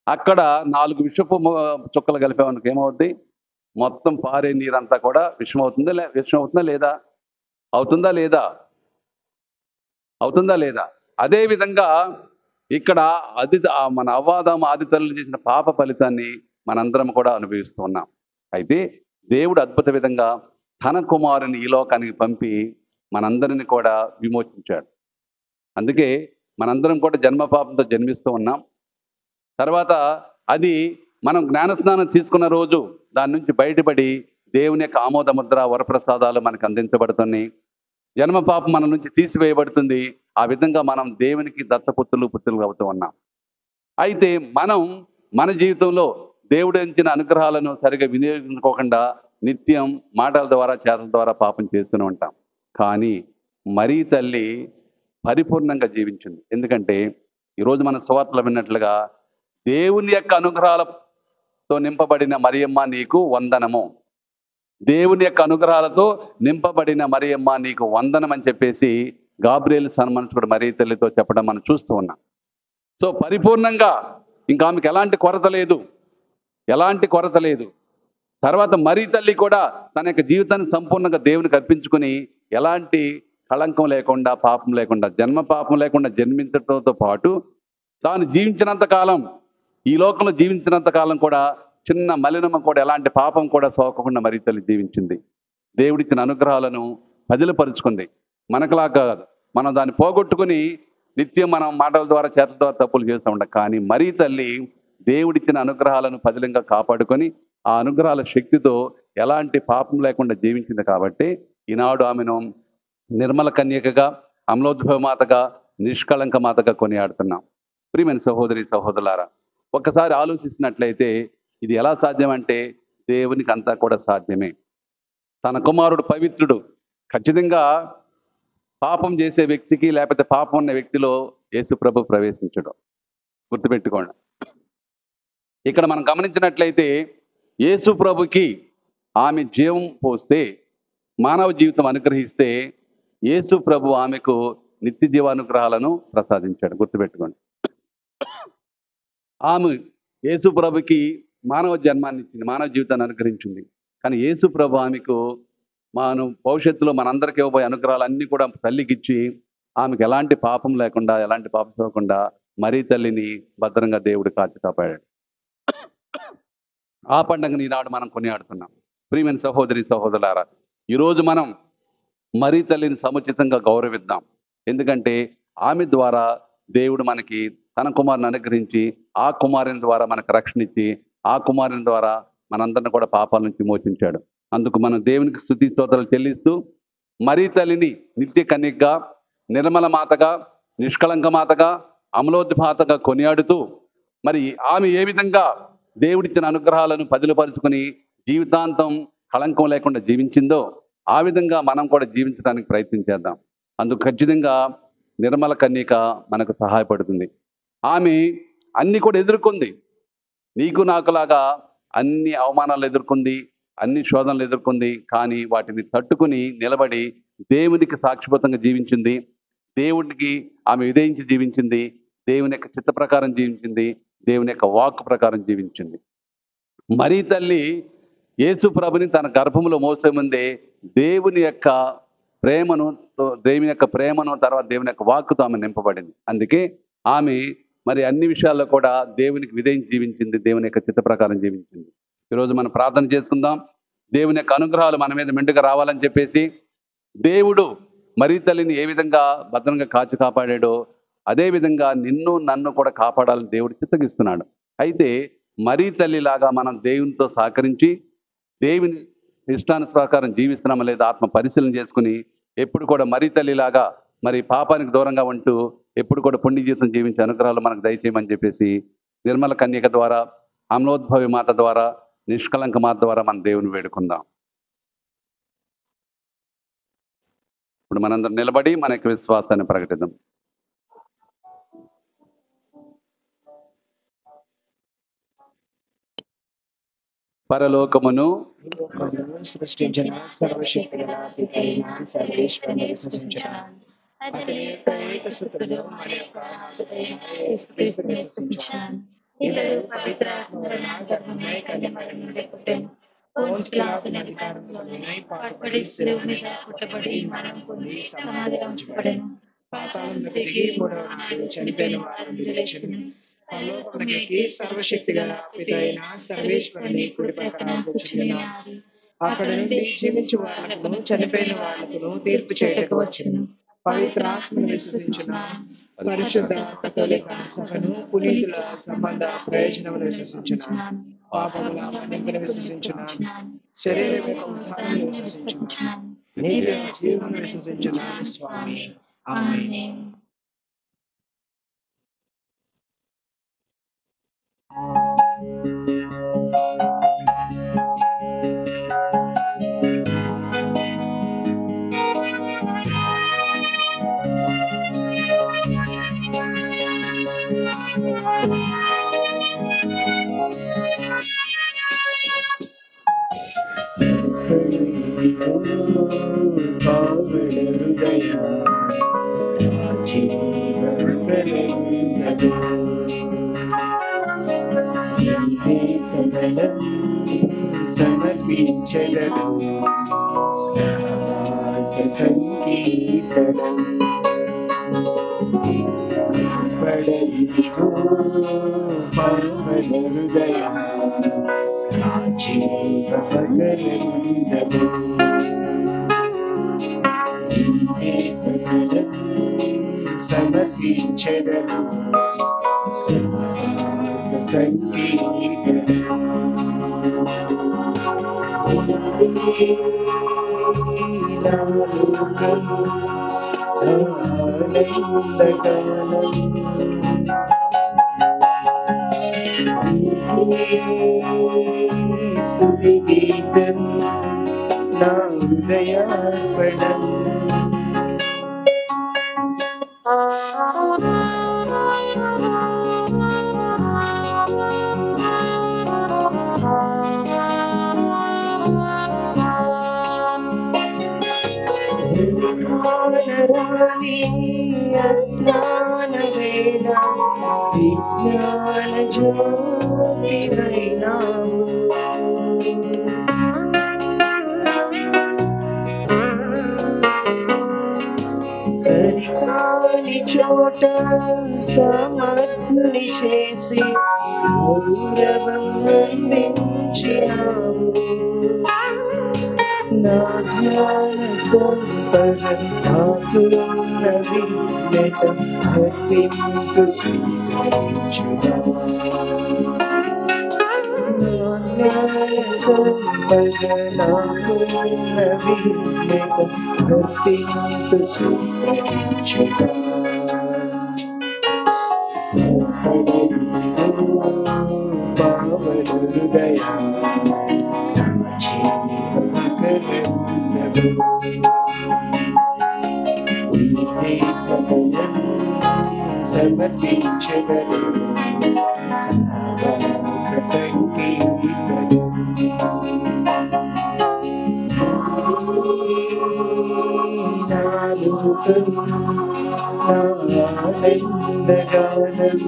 అక్కడ 4 విషపు చుక్కలు కలిపేవానికి ఏమవుద్ది? మొత్తం పారే నీరంతా కూడా విషం అవుతుందా లేదా? అవుతుందా లేదా? అదేవిధంగా ఇక్కడ మన అవ్వాదాము ఆది తల్లులు చేసిన పాప ఫలితాన్ని మనందరం కూడా అనుభవిస్తూ ఉన్నాం. అయితే దేవుడు అద్భుత విధంగా తన కుమారుని ఈ లోకానికి పంపి మనందరిని కూడా విమోచించాడు. అందుకే మనందరం కూడా జన్మ పాపంతో జన్మిస్తూ ఉన్నాం. తర్వాత అది మనం జ్ఞానస్నానం తీసుకున్న రోజు దాని నుంచి బయటపడి దేవుని యొక్క ఆమోద ముద్ర వరప్రసాదాలు మనకు అందించబడుతున్నాయి. జన్మ పాపం మన నుంచి తీసివేయబడుతుంది. ఆ విధంగా మనం దేవునికి దత్తపుత్రులు పుత్రులు అవుతూ ఉన్నాం. అయితే మనం మన జీవితంలో దేవుడు ఇచ్చిన అనుగ్రహాలను సరిగా వినియోగించుకోకుండా నిత్యం మాటల ద్వారా చేతల ద్వారా పాపం చేస్తూనే ఉంటాం. కానీ మరీ తల్లి పరిపూర్ణంగా జీవించింది. ఎందుకంటే ఈరోజు మన సువార్తలు విన్నట్లుగా దేవుని యొక్క అనుగ్రహాలతో నింపబడిన మరియమ్మ నీకు వందనము, దేవుని యొక్క అనుగ్రహాలతో నింపబడిన మరియమ్మ నీకు వందనం అని చెప్పేసి గాబ్రియేలు సన్మానించుకుడు మరీ తల్లితో చెప్పడం మనం చూస్తూ ఉన్నాం. సో పరిపూర్ణంగా ఇంకా ఆమెకు ఎలాంటి కొరత లేదు. తర్వాత మరీ తల్లి కూడా తన యొక్క జీవితాన్ని సంపూర్ణంగా దేవునికి అర్పించుకుని ఎలాంటి కళంకం లేకుండా పాపం లేకుండా జన్మ పాపం లేకుండా జన్మించడంతో పాటు తాను జీవించినంత కాలం, ఈ లోకంలో జీవించినంత కాలం కూడా చిన్న మలినమ కూడా ఎలాంటి పాపం కూడా సోకకుండా మరీ తల్లి జీవించింది. దేవుడిచ్చిన అనుగ్రహాలను పదిలపరుచుకుంది. మనకులాగా కాదు, మనం దాన్ని పోగొట్టుకుని నిత్యం మనం మాటల ద్వారా చేతల ద్వారా తప్పులు చేస్తూ ఉంటాం. కానీ మరీ తల్లి దేవుడిచ్చిన అనుగ్రహాలను పదిలంగా కాపాడుకొని ఆ అనుగ్రహాల శక్తితో ఎలాంటి పాపం లేకుండా జీవించింది. కాబట్టి ఈనాడు ఆమెను నిర్మల కన్యకగా, అమలోద్భవ మాతగా, నిష్కళంక మాతగా కొనియాడుతున్నాం. ప్రియమైన సహోదరి సహోదరులారా, ఒక్కసారి ఆలోచించినట్లయితే ఇది ఎలా సాధ్యమంటే దేవునికి అంతా కూడా సాధ్యమే. తన కుమారుడు పవిత్రుడు. ఖచ్చితంగా పాపం చేసే వ్యక్తికి లేకపోతే పాపం ఉన్న వ్యక్తిలో యేసు ప్రభు ప్రవేశించడం గుర్తుపెట్టుకోండి. ఇక్కడ మనం గమనించినట్లయితే యేసు ప్రభుకి ఆమె జీవం పోస్తే, మానవ జీవితం అనుగ్రహిస్తే యేసు ప్రభు ఆమెకు నిత్య జీవానుగ్రహాలను ప్రసాదించాడు. గుర్తుపెట్టుకోండి. ఆమె యేసు ప్రభుకి మానవ జన్మాన్ని ఇచ్చింది, మానవ జీవితాన్ని అనుగ్రహించింది. కానీ యేసు ప్రభు ఆమెకు మనం భవిష్యత్తులో మనందరికీ ఇవ్వబోయే అనుగ్రహాలన్నీ కూడా తల్లికిచ్చి ఆమెకు ఎలాంటి పాపం లేకుండా, ఎలాంటి పాపం చూడకుండా మరీ తల్లిని భద్రంగా దేవుడు కాచి కాపాడాడు. ఆ పండుగని ఈనాడు మనం కొనియాడుతున్నాం. ప్రియమైన సహోదరి సహోదరులారా, ఈరోజు మనం మరీ తల్లిని సముచితంగా గౌరవిద్దాం. ఎందుకంటే ఆమె ద్వారా దేవుడు మనకి తన కుమారుని అనుగ్రహించి ఆ కుమారుని ద్వారా మనకు రక్షణ ఇచ్చి ఆ కుమారుని ద్వారా మనందరిని కూడా పాపాల నుంచి మోచించాడు. అందుకు మనం దేవునికి స్తుతి స్తోత్రాలు చెల్లిస్తూ మరీ తల్లిని నిత్య కన్యకగా, నిర్మల మాతగా, నిష్కళంక మాతగా, అమలోద్భాతగా కొనియాడుతూ మరి ఆమె ఏ విధంగా దేవుడిచ్చిన అనుగ్రహాలను పదిలపరుచుకుని జీవితాంతం కళంకం లేకుండా జీవించిందో ఆ విధంగా మనం కూడా జీవించడానికి ప్రయత్నం చేద్దాం. అందుకు ఖచ్చితంగా నిర్మల కన్యక మనకు సహాయపడుతుంది. ఆమె అన్ని కూడా ఎదుర్కొంది. నీకు నాకులాగా అన్ని అవమానాలు ఎదుర్కొంది, అన్ని శోధనలు ఎదుర్కొంది. కానీ వాటిని తట్టుకుని నిలబడి దేవునికి సాక్షిభూతంగా జీవించింది. దేవుడికి ఆమె విధేయించి జీవించింది. దేవుని యొక్క చిత్త ప్రకారం జీవించింది. దేవుని యొక్క వాక్కు ప్రకారం జీవించింది. మరీ తల్లి యేసు ప్రభుని తన గర్భంలో మోసే ముందే దేవుని యొక్క ప్రేమను తర్వాత దేవుని యొక్క వాక్కుతో ఆమె నింపబడింది. అందుకే ఆమె మరి అన్ని విషయాల్లో కూడా దేవునికి విధేయించి జీవించింది, దేవుని యొక్క చిత్త ప్రకారం జీవించింది. ఈరోజు మనం ప్రార్థన చేసుకుందాం. దేవుని యొక్క అనుగ్రహాలు మన మీద మెండుగా రావాలని చెప్పేసి దేవుడు మరీ తల్లిని ఏ విధంగా భద్రంగా కాచి కాపాడాడో అదేవిధంగా నిన్ను నన్ను కూడా కాపాడాలని దేవుడు చిత్తగిస్తున్నాడు. అయితే మరీ తల్లిలాగా మనం దేవునితో సహకరించి దేవుని ఇష్టానుసారం జీవిస్తున్నామా లేదా ఆత్మ పరిశీలన చేసుకుని ఎప్పుడు కూడా మరీ తల్లిలాగా మరి పాపానికి దూరంగా ఉంటూ ఎప్పుడు కూడా పుణ్య జీవితం జీవించే అనుగ్రహాలు మనకు దయచేయమని చెప్పేసి నిర్మల కన్యక ద్వారా, అమలోద్భవి మాత ద్వారా, నిష్కళంక మాత ద్వారా మన దేవుని వేడుకుందాం. ఇప్పుడు మనందరం నిలబడి మన యొక్క విశ్వాసాన్ని ప్రకటిద్దాం. పరలోకమును సృష్టించిన సర్వశక్తి గల పితైన సర్వేశ్వరుని సృష్టించాను. అతని యొక్క ఏకసుతుడు మన యొక్క నాథుడైన యేసుక్రీస్తుని సృష్టించాను. ఇతడు పవిత్రాత్మ వలన గర్భమై కన్యమరి నుండి పుట్టెను. పోన్స్ పిలాతుని అధికారంలోనే పాటుపడి శిలువ మీద పుట్టబడి మరణం పొంది సమాధిలో ఉంచబడెను. పాతాళం తిరిగి మూడవ నాడు చనిపోయిన వారిని లేచెను. పరలోకమునకి సర్వశక్తి గల పితైన సర్వేశ్వరుని కుడి పక్కన కూర్చుని ఉన్నాడు. అక్కడ నుండి జీవించు వాళ్ళకును చనిపోయిన వాళ్ళకును తీర్పు చేయటకు వచ్చును. పవిత్ర ఆత్మను విశ్వసించున్నాను. పరిశుద్ధ కథోలిక సభను పునీతుల సంబంధ ప్రయోజనములు విశ్వసించున్నాను. పాపముల మన్నింపును విశ్వసించున్నాను. శరీరం యొక్క ఉత్థానమును విశ్వసించున్నాను. నిత్య జీవమును విశ్వసించున్నాను స్వామి. ఆమేన్. సమర్పించదను సంకీర్తనం పడలితో పావన హృదయ జీవపగలందము సకలం సమర్పించదను సంకీర్తనం స్తుతి గీతం నా హృదయార్పణం రాని అజ్ఞాన వేళ విజ్ఞాన జ్యోతి వైనాము సరికాని చోట సమర్థుని చేసి గౌరవం అందించినావు నా జ్ఞాన సంపద నాకు విజ్ఞత అర్పింపు స్వీకరించుదాము నా జ్ఞాన సంపద నాకు విజ్ఞత అర్పింపు స్వీకరించుదాము పావన హృదయ సమర్పించగలను ఆనందగానం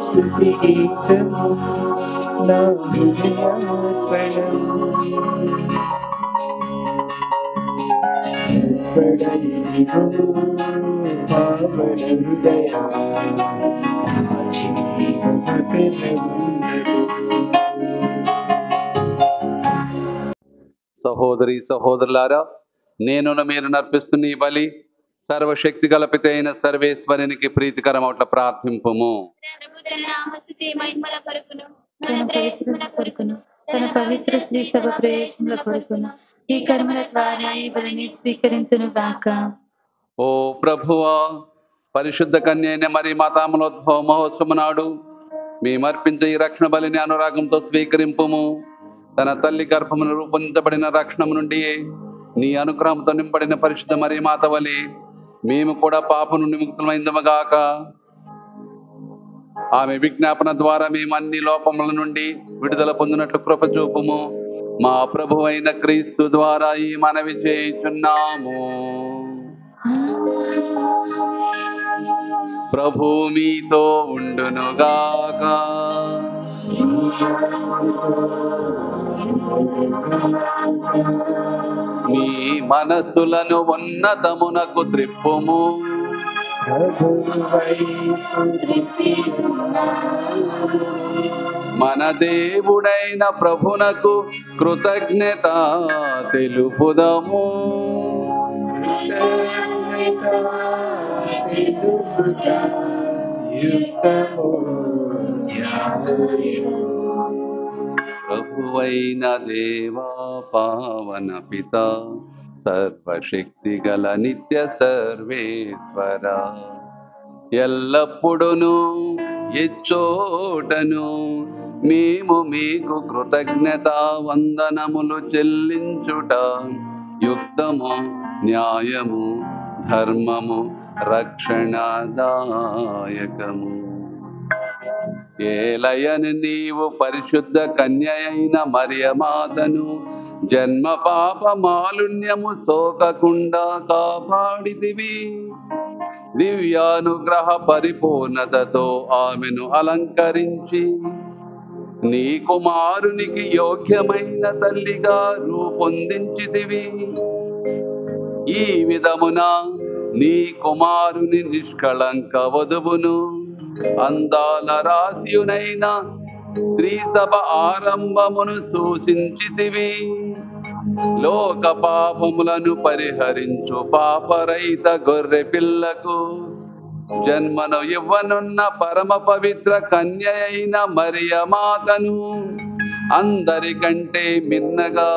స్తుతి గీతము నా హృదయార్పణం పావన హృదయ సహోదరి సహోదరులారా, నేను మీరు నర్పిస్తున్న ఈ బలి సర్వశక్తి గలపిత అయిన సర్వేశ్వరునికి ప్రీతికరమౌట్ల ప్రార్థింపుము. తన ప్రయత్నముల కొరకును తన పవిత్ర శ్రీ సభ ప్రవేశముల కొరకును ఈ కర్మల ద్వారా ఈ బలిని స్వీకరించును గాక. ఓ ప్రభువా, పరిశుద్ధ కన్య అయిన మరి మాతామలోద్భవ మహోత్సవం నాడు మేమర్పించే ఈ రక్షణ బలిని అనురాగంతో స్వీకరింపుము. తన తల్లి గర్భమును రూపొందించబడిన రక్షణము నుండి నీ అనుగ్రహంతో నింపబడిన పరిశుద్ధ మరి మాత వలె మేము కూడా పాపం నుండి ముక్తమైందముగాక. ఆమె విజ్ఞాపన ద్వారా మేము అన్ని లోపముల నుండి విడుదల పొందినట్లు కృప చూపుము. మా ప్రభువు అయిన క్రీస్తు ద్వారా ఈ మనవి చేయుచున్నాము. ప్రభు మీతో ఉండునుగాక. మీ మనస్సులను ఉన్నతమునకు త్రిప్పుము. ప్రభువైపు త్రిప్పి ఉన్నావు. మన దేవుడైన ప్రభునకు కృతజ్ఞత తెలుపుదము. కృతజ్ఞత తెలుపుట యుక్తము న్యాయము. ప్రభువైన దేవా పావన పిత సర్వశక్తి గల నిత్య సర్వేశ్వర, ఎల్లప్పుడును ఎచ్చోటను మేము మీకు కృతజ్ఞత వందనములు చెల్లించుట యుక్తము న్యాయము ధర్మము రక్షణదాయకము. ఏలయని నీవు పరిశుద్ధ కన్య అయిన మరియమాతను జన్మ పాప మాలిన్యము సోకకుండా కాపాడిదివి. దివ్యానుగ్రహ పరిపూర్ణతతో ఆమెను అలంకరించి నీ కుమారునికి యోగ్యమైన తల్లిగా రూపొందించితివి. ఈ విధమున నీ కుమారుని నిష్కళంక వధువును అందాల రాశియునైన శ్రీ సభ ఆరంభమును సూచించితివి. లోక పాపములను పరిహరించు పాపరహిత గొర్రె పిల్లకు జన్మను ఇవ్వనున్న పరమ పవిత్ర కన్య అయిన మరియమాతను అందరికంటే మిన్నగా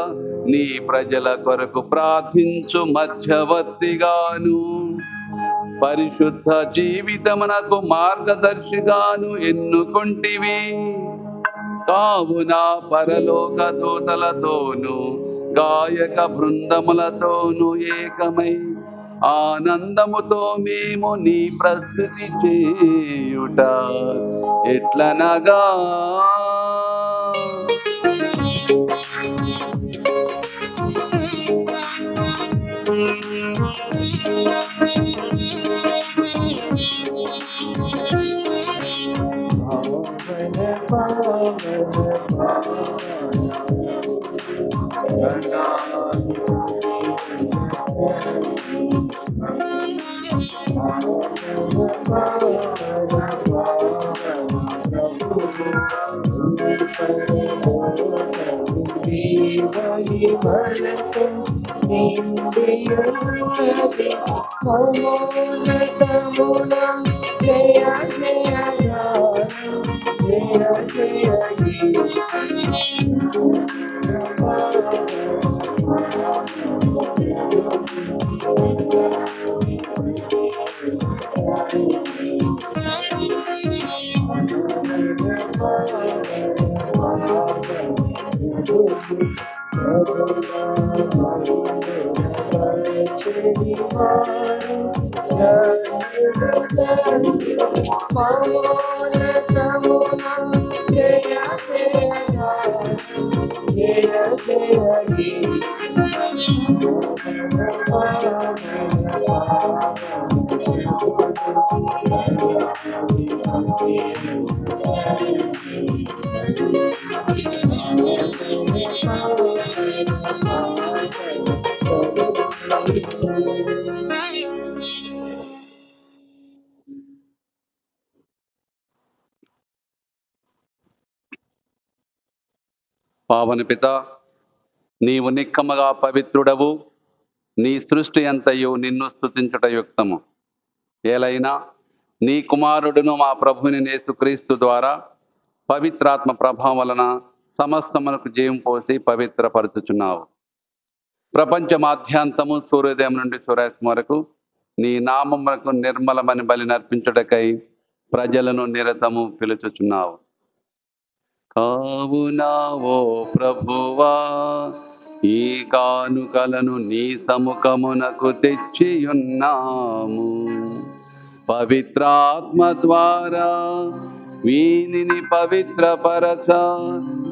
నీ ప్రజల కొరకు ప్రార్థించు మధ్యవర్తిగాను పరిశుద్ధ జీవితమునకు మార్గదర్శిగాను ఎన్నుకొంటివి. కావున పరలోక దూతలతోనూ గాయక బృందములతోనూ ఏకమై ఆనందముతో మేము నీ ప్రస్తుతి చేయుట ఎట్లనగా, పావన పిత, నీవు నిక్కమగా పవిత్రుడవు. నీ సృష్టి అంతయు నిన్ను స్తుతించుట యుక్తము. ఏలైనా నీ కుమారుడును మా ప్రభుని యేసుక్రీస్తు ద్వారా పవిత్రాత్మ ప్రభావం వలన సమస్తమునకు జీవం పోసి పవిత్రపరచుచున్నావు. ప్రపంచ మాధ్యాంతము సూర్యోదయం నుండి సూర్యాస్తం వరకు నీ నామమునకు నిర్మలమని బలి నర్పించుటకై ప్రజలను నిరతము పిలుచుచున్నావు. కావున ఓ ప్రభువా, ఈ కానుకలను నీ సముఖమునకు తెచ్చియున్నాము. పవిత్రాత్మ ద్వారా వీనిని పవిత్రపరచ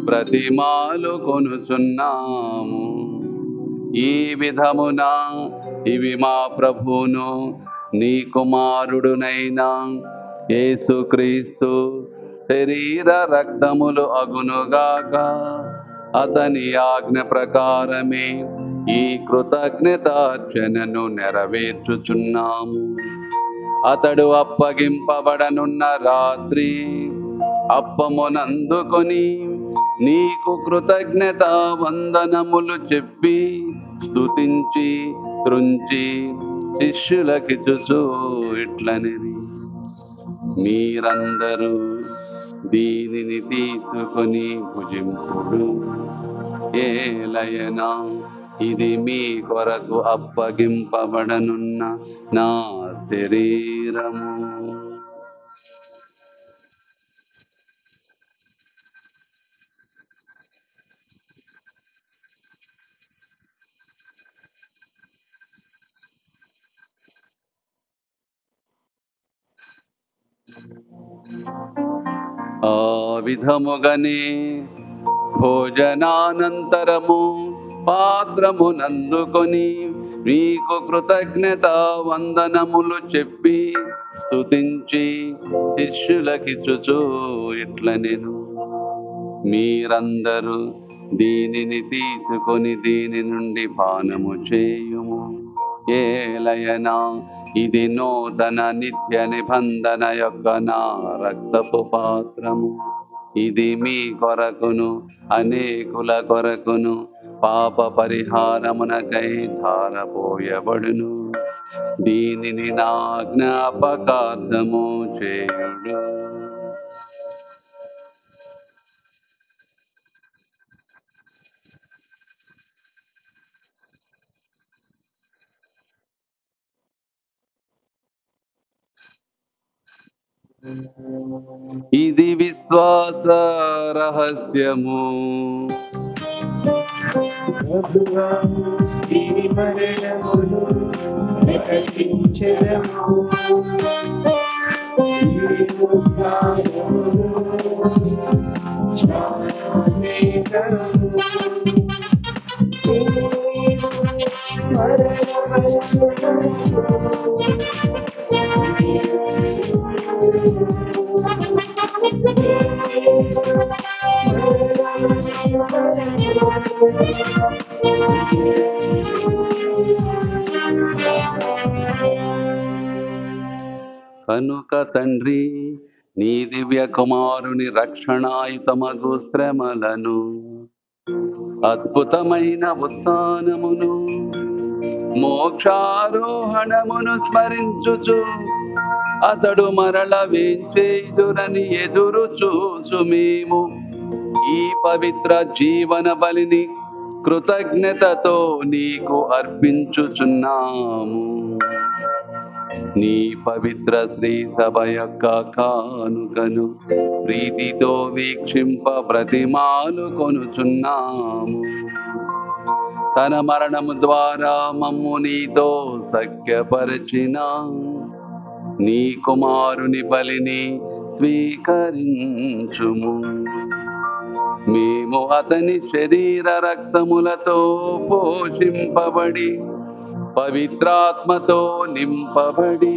ప్రతిమాలు కొనుచున్నాము. ఈ విధమున ఇవి మా ప్రభువును నీ కుమారుడునైనా యేసుక్రీస్తు శరీర రక్తములు అగునుగాక. అతని ఆజ్ఞ ప్రకారమే ఈ కృతజ్ఞతార్చనను నెరవేర్చుచున్నాము. అతడు అప్పగింపబడనున్న రాత్రి అప్పమునందుకొని నీకు కృతజ్ఞత వందనములు చెప్పి స్తుతించి త్రుంచి శిష్యులకిచ్చుచు ఇట్లనిది, మీరందరూ దీనిని తీసుకొని భుజింపుడు. ఏలయనా ఇది మీ కొరకు అప్పగింపబడనున్న నా శరీరము. ఆ విధముగనే భోజనానంతరము పాత్రమునందుకొని మీకు కృతజ్ఞత వందనములు చెప్పి స్తుతించి శిష్యులకిచ్చుచు ఇట్లనెను, మీరందరూ దీనిని తీసుకొని దీని నుండి పానము చేయుము. ఏలయనా ఇది నూతన నిత్య నిబంధన యొక్క నా రక్తపు పాత్రము. ఇది మీ కొరకును అనేకుల కొరకును పాప పరిహారమునకై ధారపోయబడును. దీనిని నా జ్ఞాపకార్థము చేయుడు. ఇది విశ్వాస రహస్యము. ప్రభువా, దీని మరణమును ప్రకటించెదము. ఈ ఉద్ధారమును చాటెదము. కనుక తండ్రి, నీ దివ్య కుమారుని రక్షణాయుతమగు శ్రమలను, అద్భుతమైన ఉత్థానమును, మోక్షారోహణమును స్మరించుచు అతడు మరల వేంచేయుదురని ఎదురు చూచు మేము ఈ పవిత్ర జీవన బలిని కృతజ్ఞతతో నీకు అర్పించుచున్నాము. నీ పవిత్ర శ్రీ సభ యొక్క కానుకను ప్రీతితో వీక్షింప ప్రతిమాలు కొనుచున్నాము. తన మరణము ద్వారా మమ్ము నీతో సఖ్యపరచిన నీ కుమారుని బలిని స్వీకరించుము. మేము అతని శరీర రక్తములతో పోషింపబడి పవిత్రాత్మతో నింపబడి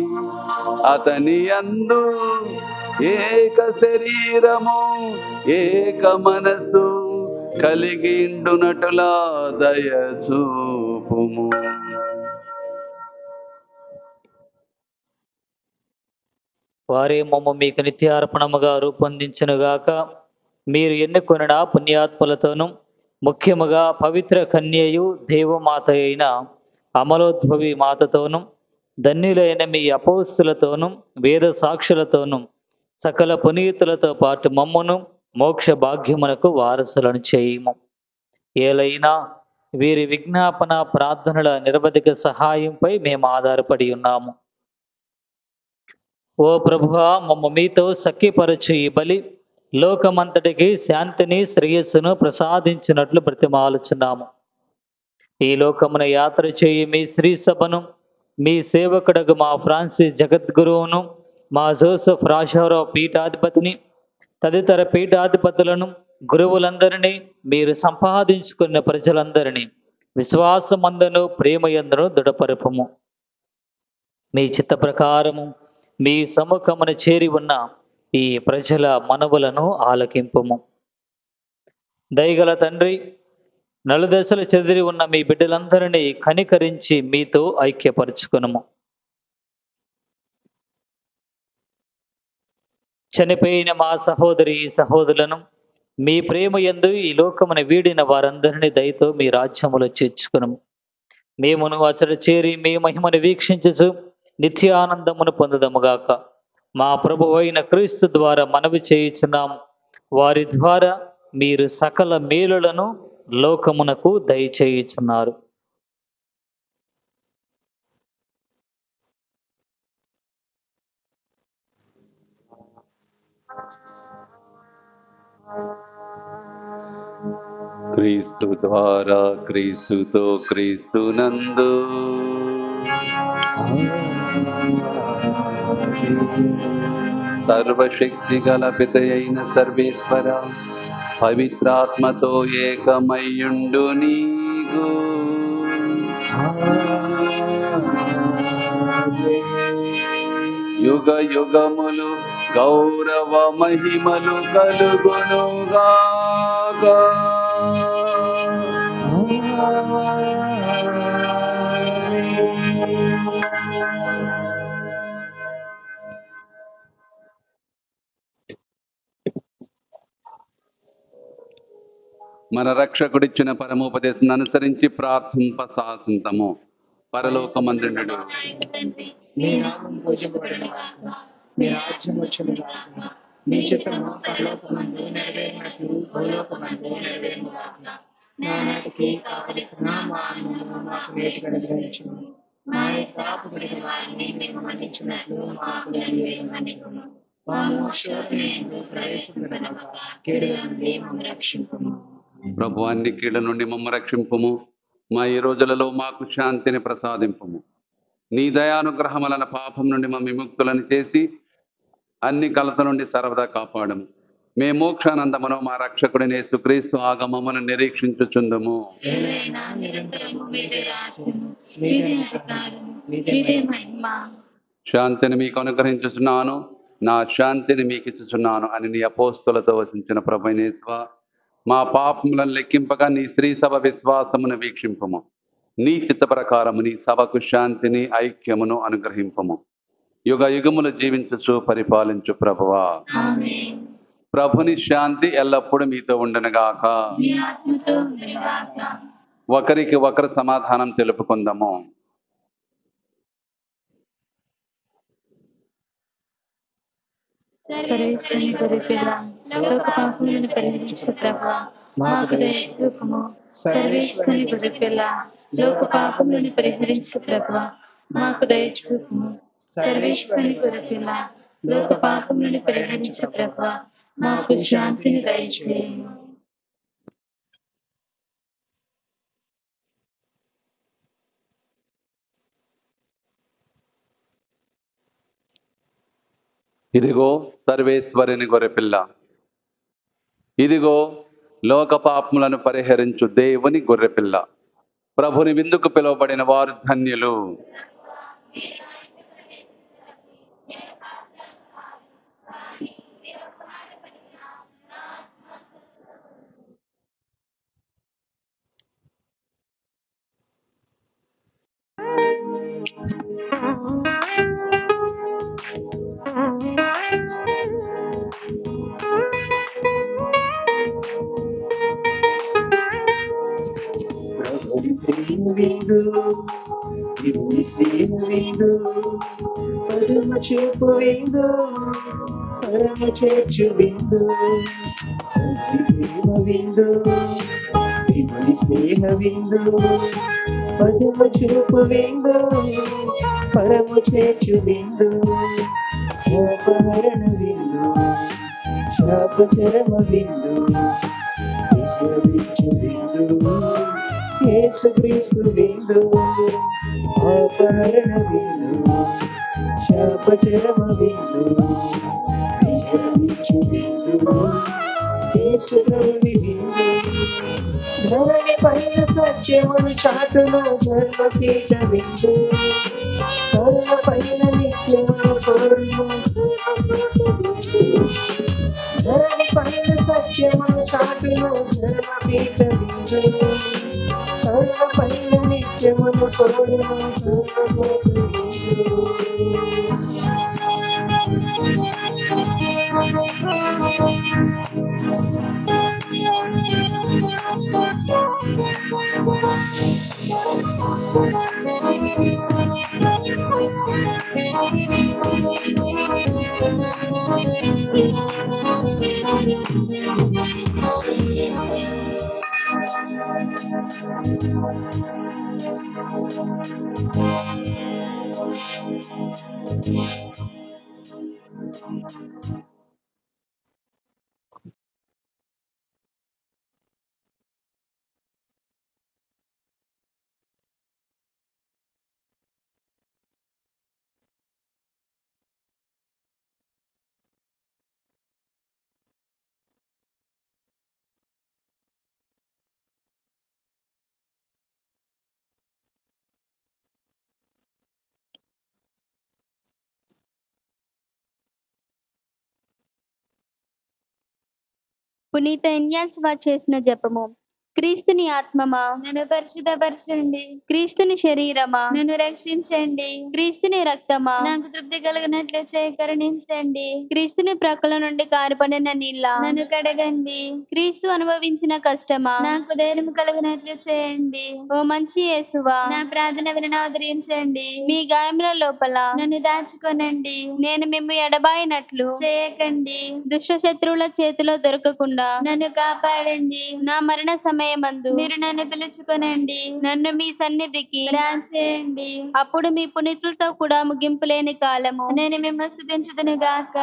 అతని యందు ఏక శరీరము ఏక మనసు కలిగిండునటులా దయచూపుము. వారే మమ్మ మీకు నిత్యార్పణముగా రూపొందించునుగాక. మీరు ఎన్నుకొనిన పుణ్యాత్ములతోనూ ముఖ్యముగా పవిత్ర కన్యయు దేవమాత అయిన అమలోద్భవి మాతతోనూ ధన్యులైన మీ అపోస్తులతోనూ వేద సాక్షులతోనూ సకల పునీతులతో పాటు మమ్మును మోక్ష భాగ్యమునకు వారసులను చేయుము. ఏలైనా వీరి విజ్ఞాపన ప్రార్థనల నిరవధిక సహాయంపై మేము ఆధారపడి ఉన్నాము. ఓ ప్రభువా, మమ్మ మీతో సఖ్యపరచు ఈ బలి లోకమంతటికి శాంతిని శ్రేయస్సును ప్రసాదించినట్లు బ్రతిమాలుచున్నాము. ఈ లోకమున యాత్ర చేయి మీ శ్రీ సభను, మీ సేవకుడగు మా ఫ్రాన్సిస్ జగద్గురువును, మా జోసెఫ్ రాజారావు పీఠాధిపతిని, తదితర పీఠాధిపతులను, గురువులందరినీ, మీరు సంపాదించుకున్న ప్రజలందరినీ విశ్వాసమందును ప్రేమయందును దృఢపరుపము. మీ చిత్త ప్రకారము మీ సముఖమున చేరి ఉన్న ఈ ప్రజల మనవులను ఆలకింపుము. దయగల తండ్రి, నలుదశలు చెదిరి ఉన్న మీ బిడ్డలందరినీ కనికరించి మీతో ఐక్యపరచుకునుము. చనిపోయిన మా సహోదరి సహోదరులను మీ ప్రేమ యందు ఈ లోకమున వీడిన వారందరినీ దయతో మీ రాజ్యములో చేర్చుకును. మేమును అచట చేరి మీ మహిమను వీక్షించుచు నిత్యానందమును పొందుదముగాక. మా ప్రభు అయిన క్రీస్తు ద్వారా మనవి చేయుచున్నాం. వారి ద్వారా మీరు సకల మేలులను లోకమునకు దయచేయుచున్నారు. క్రీస్తు ద్వారా, క్రీస్తుతో, క్రీస్తునందు సర్వశక్తి గల పితయైన సర్వేశ్వర, పవిత్రాత్మతో ఏకమయ్యుండు నీకు యుగ యుగములు గౌరవ మహిమలు కలుగునుగాక. మన రక్షకుడిచ్చిన పరమోపదేశం అనుసరించి ప్రార్థింప సాసింతము. పరలోకమందుండు మీ నామం పూజింపబడును గాక. మీ రాజ్యం వచ్చును గాక. మీ చిత్తము పరలోకమందు నెరవేరినట్లు భూలోకమందు నెరవేరును గాక. నానాటికి కావలసిన మా అన్నము మాకు నేటికి అనుగ్రహించుము. మా యొక్క అప్పుబడిన వారిని మేము మన్నించినట్లు మా అప్పులను మన్నించుము. మాము శోధన యందు ప్రవేశింపబడక కీడు నుండి మమ్ము రక్షింపుము. ప్రభు, అన్ని కీళ్ళ నుండి మమ్మ రక్షింపుము. మా ఈ రోజులలో మాకు శాంతిని ప్రసాదింపుము. నీ దయానుగ్రహములన పాపం నుండి మా విముక్తులను చేసి అన్ని కలత నుండి సర్వదా కాపాడము. మే మోక్షానందమును మా రక్షకుడిని యేసుక్రీస్తు ఆగమమును నిరీక్షించుచుందుము. ఏలైనా నిరంతరము మీదే రాజ్యము, మీదే అధికారము, మీదే మహిమ. శాంతిని మీకు అనుగ్రహించుచున్నాను, నా శాంతిని మీకు ఇచ్చుచున్నాను అని నీ అపోస్తులతో వచించిన ప్రభువైన యేసువా, మా పాపములను లెక్కింపగా నీ స్త్రీ సభ విశ్వాసమును వీక్షింపము. నీ చిత్త ప్రకారము నీ సభకు శాంతిని ఐక్యమును అనుగ్రహింపము. యుగ యుగములు జీవించుచు పరిపాలించు ప్రభువా. ఆమేన్. ప్రభుని శాంతి ఎల్లప్పుడూ మీతో ఉండునుగాక. మీ ఆత్మతో ఉండునుగాక. ఒకరికి ఒకరు సమాధానం తెలుపుకుందాము. సర్వేశ్వరుని గొర్రెపిల్ల, లోక పాపములను పరిహరించు ప్రభువా, మాకు దయ చూపుము. సర్వేశ్వరుని గొర్రెపిల్ల, లోక పాపములను పరిహరించు ప్రభువా, మాకు దయ చూపుము. సర్వేశ్వరుని గొర్రెపిల్ల, లోక పాపములను పరిహరించు ప్రభువా, మాకు శాంతిని దయచేయుము. ఇదిగో సర్వేశ్వరుని గొర్రెపిల్ల, ఇదిగో లోక పాపములను పరిహరించు దేవుని గొర్రెపిల్ల. ప్రభుని విందుకు పిలువబడిన వారు ధన్యులు. ప్రభుని ప్రేమ విందు, దేవుని స్నేహ విందు, పరమ చూపు విందు, పరమ చేర్చు విందు. ప్రభుని ప్రేమ విందు, దేవుని స్నేహ విందు, పరమ చూపు విందు, పరమ చేర్చు విందు. అపహరణ విందు, శాపచరమ విందు, విశ్వవించు విందు, యేసుక్రీస్తు విందు. అపహరణ విందు, శాపచరమ విందు, విశ్వవించు విందు, యేసుక్రీస్తు విందు. ధరణి పైన సత్యమును చాటును ధర్మపీఠ విందు, కరుణ పైన నిత్యమును కోరును. ధరణి పైన సత్యమును చాటును ధర్మపీఠ విందు, కరుణ పైన నిత్యమును కోరును. ధర్మపీఠ విందు. పునీత ఇన్యాన్స్ వారు చేసిన జపము. క్రీస్తుని ఆత్మమా నన్ను పరిశుద్ధపరచండి. క్రీస్తుని శరీరమా నన్ను రక్షించండి. క్రీస్తుని రక్తమా నాకు తృప్తి కలిగినట్లు కరుణించండి. క్రీస్తుని ప్రక్కల నుండి కారిపడిన నీళ్ళ నన్ను కడగండి. క్రీస్తు అనుభవించిన కష్టమా నాకు ధైర్యం కలిగినట్లు చేయండి. ఓ మంచి యేసువా నా ప్రార్థన విని ఆదరించండి. మీ గాయముల లోపల నన్ను దాచుకొనండి. నేను మిమ్ము ఎడబాయినట్లు చేయకండి. దుష్ట శత్రువుల చేతిలో దొరకకుండా నన్ను కాపాడండి. నా మరణ సమయమందు మీరు నన్ను పిలుచుకొనండి. నన్ను మీ సన్నిధికి రాచేయండి. అప్పుడు మీ పునీతులతో కూడా ముగింపు లేని కాలము నేను మిమ్మల్ని స్తుతించుదును గాక.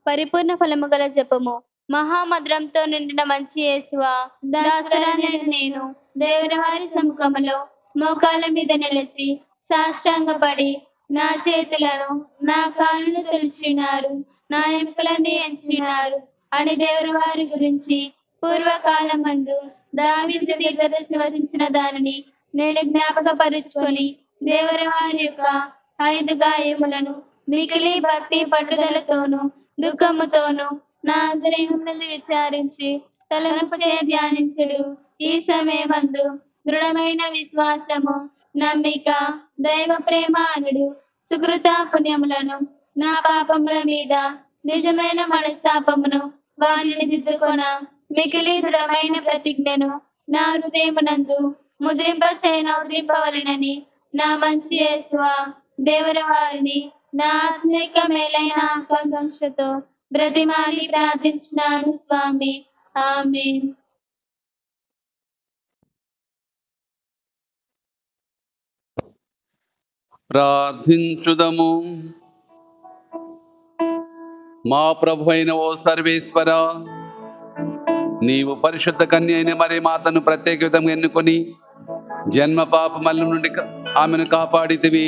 పరిపూర్ణ ఫలము గల జపము. మహామధురంతో నిండిన మంచి యేసువా దాసురాలైన నేను దేవుని వారి సముఖములో మోకాళ్ళ మీద నిలిచి సాష్టాంగపడి నా చేతులను నా కాళ్ళను తొలిచినారు, నా ఎంపులన్నీ ఎంచినారు అని దేవుని వారి గురించి పూర్వకాలమందు దావీదు దీర్ఘదర్శి వచించిన దానిని నేను జ్ఞాపకపరుచుకొని దేవుని వారి యొక్క 5 గాయములను మిగిలి భక్తి పట్టుదలతోనూ దుఃఖముతోనూ నా హృదయమునందు విచారించి తలంపుచే ధ్యానించుడు. ఈ సమయమందు దృఢమైన విశ్వాసము, నమ్మిక, దైవ ప్రేమ అనుడు సుకృత పుణ్యములను నా పాపముల మీద నిజమైన మనస్తాపమును వారిని దిద్దుకొన మిగిలి దృఢమైన ప్రతిజ్ఞను నా హృదయమునందు ముద్రింపవలెనని నా మంచి యేసువా దేవుని వారిని నా ఆత్మిక మేలైన ఆకాంక్షతో బ్రతిమాలి ప్రార్థించినాను స్వామి. ఆమేన్. ప్రార్థించుదము. మా ప్రభు అయిన ఓ సర్వేశ్వర, నీవు పరిశుద్ధ కన్య అయిన మరి మాతను ప్రత్యేక విధంగా ఎన్నుకొని జన్మ పాపమల్ల నుండి ఆమెను కాపాడితివి.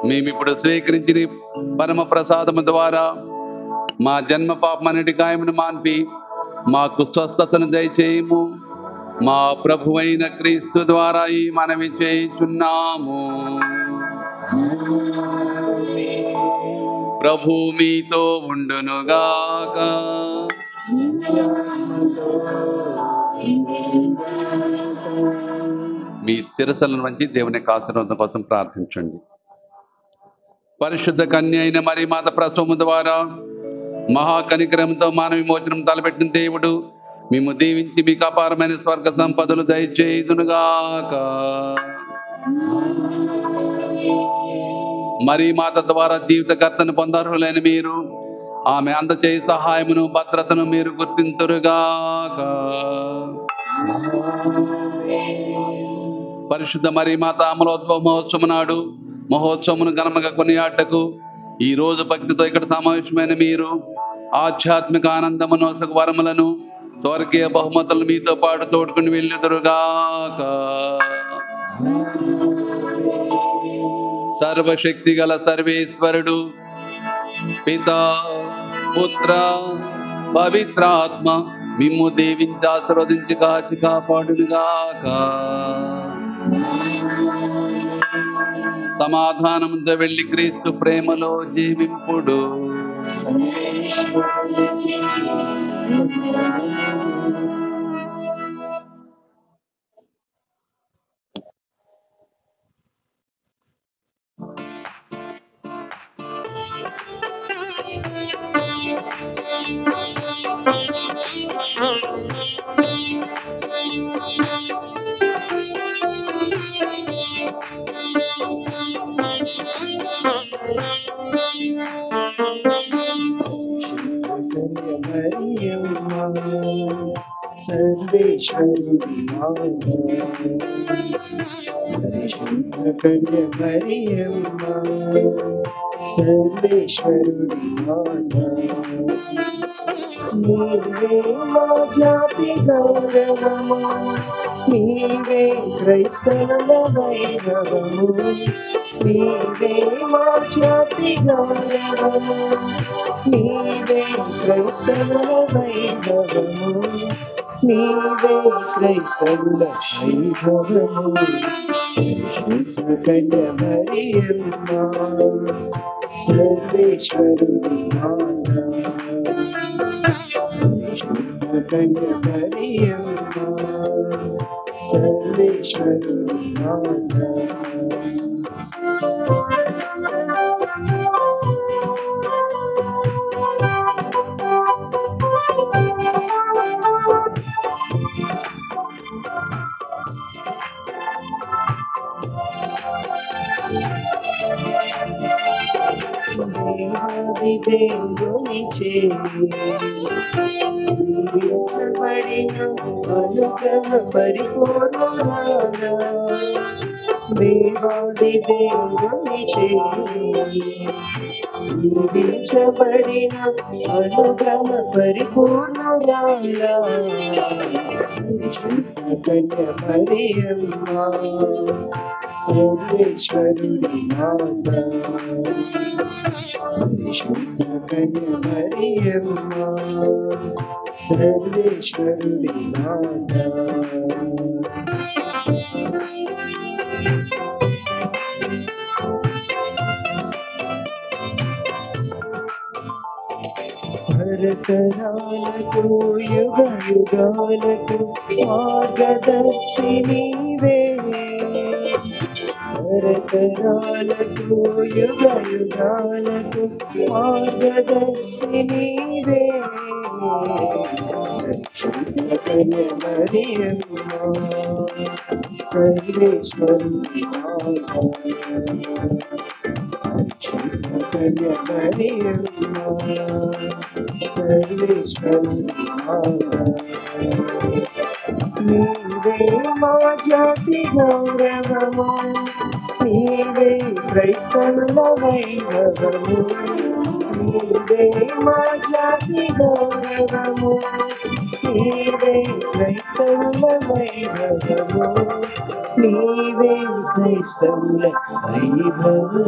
మేమిప్పుడు స్వీకరించిన పరమ ప్రసాదము ద్వారా మా జన్మ పాపమన్నిటి గాయమును మాన్పి మాకు స్వస్థతను దయచేయము. మా ప్రభు అయిన క్రీస్తు ద్వారా ఈ మనవి చేయుచున్నాము. ప్రభు మీతో ఉండునుగాక. మీ శిరస్సులను వంచి దేవుని ఆశీర్వాదం కోసం ప్రార్థించండి. పరిశుద్ధ కన్య అయిన మరి మాత ప్రసవము ద్వారా మహాకనికరంతో మానవ విమోచనం తలపెట్టిన దేవుడు మేము దీవించి మీకు అపారమైన స్వర్గ సంపదలు దయచేయుదునుగాక. మరి మాత ద్వారా జీవితకర్తను పొందర్హులైన మీరు ఆమె అందచేయి సహాయమును భద్రతను మీరు గుర్తింతురుగాక. పరిశుద్ధ మరి మాత అమలోద్భవ మహోత్సవం నాడు మహోత్సవమును ఘనముగా కొనియాటకు ఈ రోజు భక్తితో ఇక్కడ సమావేశమైన మీరు ఆధ్యాత్మిక ఆనందమును వరములను స్వర్గీయ బహుమతులు మీతో పాటు తోడుకుని వెళ్ళుదురుగాక. సర్వశక్తి గల సర్వేశ్వరుడు పితా పుత్ర పవిత్రాత్మ మిమ్ము దీవించి ఆశీర్వదించి కాచి కాపాడునుగాక. సమాధానంతో వెళ్ళి క్రీస్తు ప్రేమలో జీవింపుడు. సర్వేశ్వరుడి మాత పరిశుద్ధ కన్య మరియమ్మ సర్వేశ్వరుడి మాత నీవే మా జాతి గౌరవము నీవే క్రైస్తవుల వైభవము నీవే మా జాతి గౌరవము నీవే క్రైస్తవుల వైభవము నీవే క్రైస్తవుల వైభవము కన్య మరియమ్మ సర్వేశ్వరుడి మాత కన్య మరియమ్మ సర్వేశ్వరుడి మాత దేవాది దేవుని చేబడిన అనుగ్రహ పరిపూర్ణురాల దేవాది దేవుని చేబడిన అనుగ్రహ పరిపూర్ణురాల కన్య మరియమ్మ సర్వేశ్వరుడి మాత పరిశుద్ధ కన్య మరియమ్మ సర్వేశ్వరుడి మాత భరతరాలకు యుగ యుగాలకు మార్గదర్శినివే భరతరాలకు యుగ యుగాలకు మార్గదర్శినివే పరిశుద్ధ కన్య మరియమ్మ సర్వేశ్వరుడి మాత పరిశుద్ధ కన్య మరియమ్మ సర్వేశ్వరుడి మాత నీవే మా జాతి గౌరవము నీవే క్రైస్తవుల వైభవము నీవే మా జాతి గౌరవము నీవే క్రైస్తవుల వైభవము నీవే క్రైస్తవుల వైభవము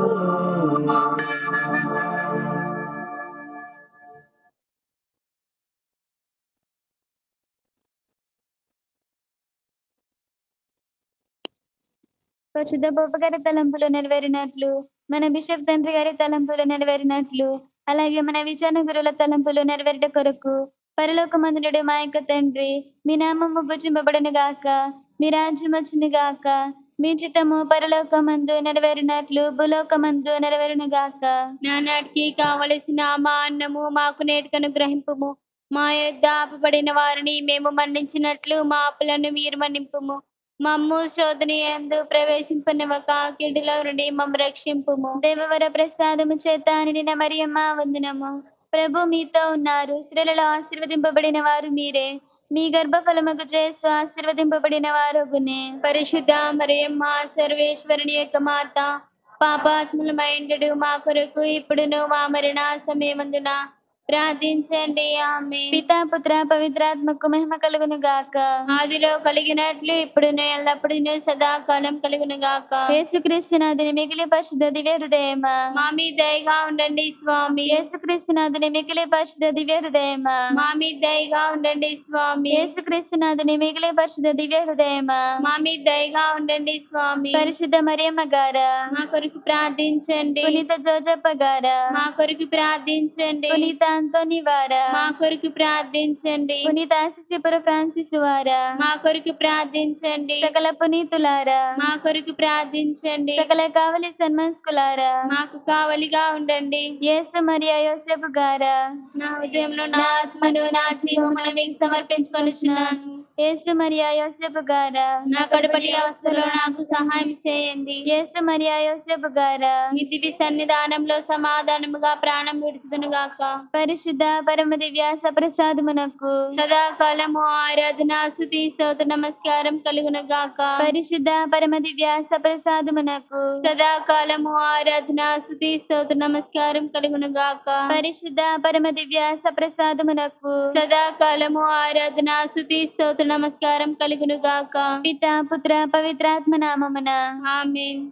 పరిశుద్ధ బాబు గారి తలంపులు నెరవేరినట్లు మన బిషప్ తండ్రి గారి తలంపులు నెరవేరినట్లు అలాగే మన విచారణ గురువుల తలంపులు నెరవేరుట కొరకు పరలోకమందునుడు మా యొక్క తండ్రి మీ నామము పూజింపబడును గాక మీ రాజ్యం వచ్చును గాక మీ చిత్తము పరలోకమందు నెరవేరినట్లు భూలోకమందు నెరవేరును గాక నానాటికి కావలసిన మా అన్నము మాకు నేటికను గ్రహింపుము మా యొద్ద ఆపబడిన వారిని మేము మన్నించినట్లు మా అప్పులను మీరు మన్నింపుము మమ్ము శోధన యందు ప్రవేశింపనివ్వక కీడులో నుండి మమ్ము రక్షింపుము దేవవర ప్రసాదము చేత నిండిన మరియమ్మ వందనము ప్రభు మీతో ఉన్నారు స్త్రీలలో ఆశీర్వదింపబడిన వారు మీరే మీ గర్భఫలముకు చేస్తూ ఆశీర్వదింపబడిన వారుగునే పరిశుద్ధ మరియమ్మ సర్వేశ్వరుని యొక్క మాత పాపాత్ములమైండు మా కొరకు ఇప్పుడును మా మరణ సమయమందున ప్రార్థించండి ఆమె పితా పుత్ర పవిత్రాత్మకు మహిమ కలుగును గాక ఆదిలో కలిగినట్లు ఇప్పుడును ఎల్లప్పుడూ సదాకాలం కలుగును గాక యేసుక్రీస్తునాథుని మిగిలి పరిశుద్ధ దివ్య హృదయమా మా మీద దయగా ఉండండి స్వామి యేసుక్రీస్తునాథుని మిగిలి పరిశుద్ధ దివ్య హృదయమా మా మీద దయగా ఉండండి స్వామి యేసుక్రీస్తునాథుని మిగిలి పరిశుద్ధ దివ్య హృదయమా మా మీద దయగా ఉండండి స్వామి పరిశుద్ధ మరియమ్మ గారా మా కొరకు ప్రార్థించండి పునీత జోజప్ప గారా మా కొరకు ప్రార్థించండి పునీత అంతోని వారా మా కొరకు ప్రార్థించండి పునీత ఆశిసిపుర ఫ్రాన్సిస్ వారా మా కొరకు ప్రార్థించండి సకల పునీతులారా మా కొరకు ప్రార్థించండి సకల కావలి సన్మనస్కులారా మాకు కావలిగా ఉండండి యేసు మరియా యోసేపు గారా నా హృదయంలో నా ఆత్మను నా జీవమును మీకు సమర్పించుకొనుచున్నాను యేసు మరియా యోసేపు గారా, నా కడపటి అవస్థలో నాకు సహాయం చేయండి. యేసు మరియా యోసేపు గారా, మీ దివి సన్నిధానంలో సమాధానముగా ప్రాణం విడుచుదును గాక. పరిశుద్ధ పరమ దివ్య సప్రసాదమునకు సదాకాలము ఆరాధన స్తుతి స్తోత్ర నమస్కారం కలుగును గాక. పరిశుద్ధ పరమ దివ్య సప్రసాదమునకు సదాకాలము ఆరాధన స్తుతి స్తోత్ర నమస్కారం కలుగును గాక. పరిశుద్ధ పరమ దివ్య సప్రసాదమునకు సదాకాలము ఆరాధన స్తుతి స్తోత్ర నమస్కారం కలుగును గాక. పితా పుత్ర పవిత్రాత్మ నామమున ఆమేన్.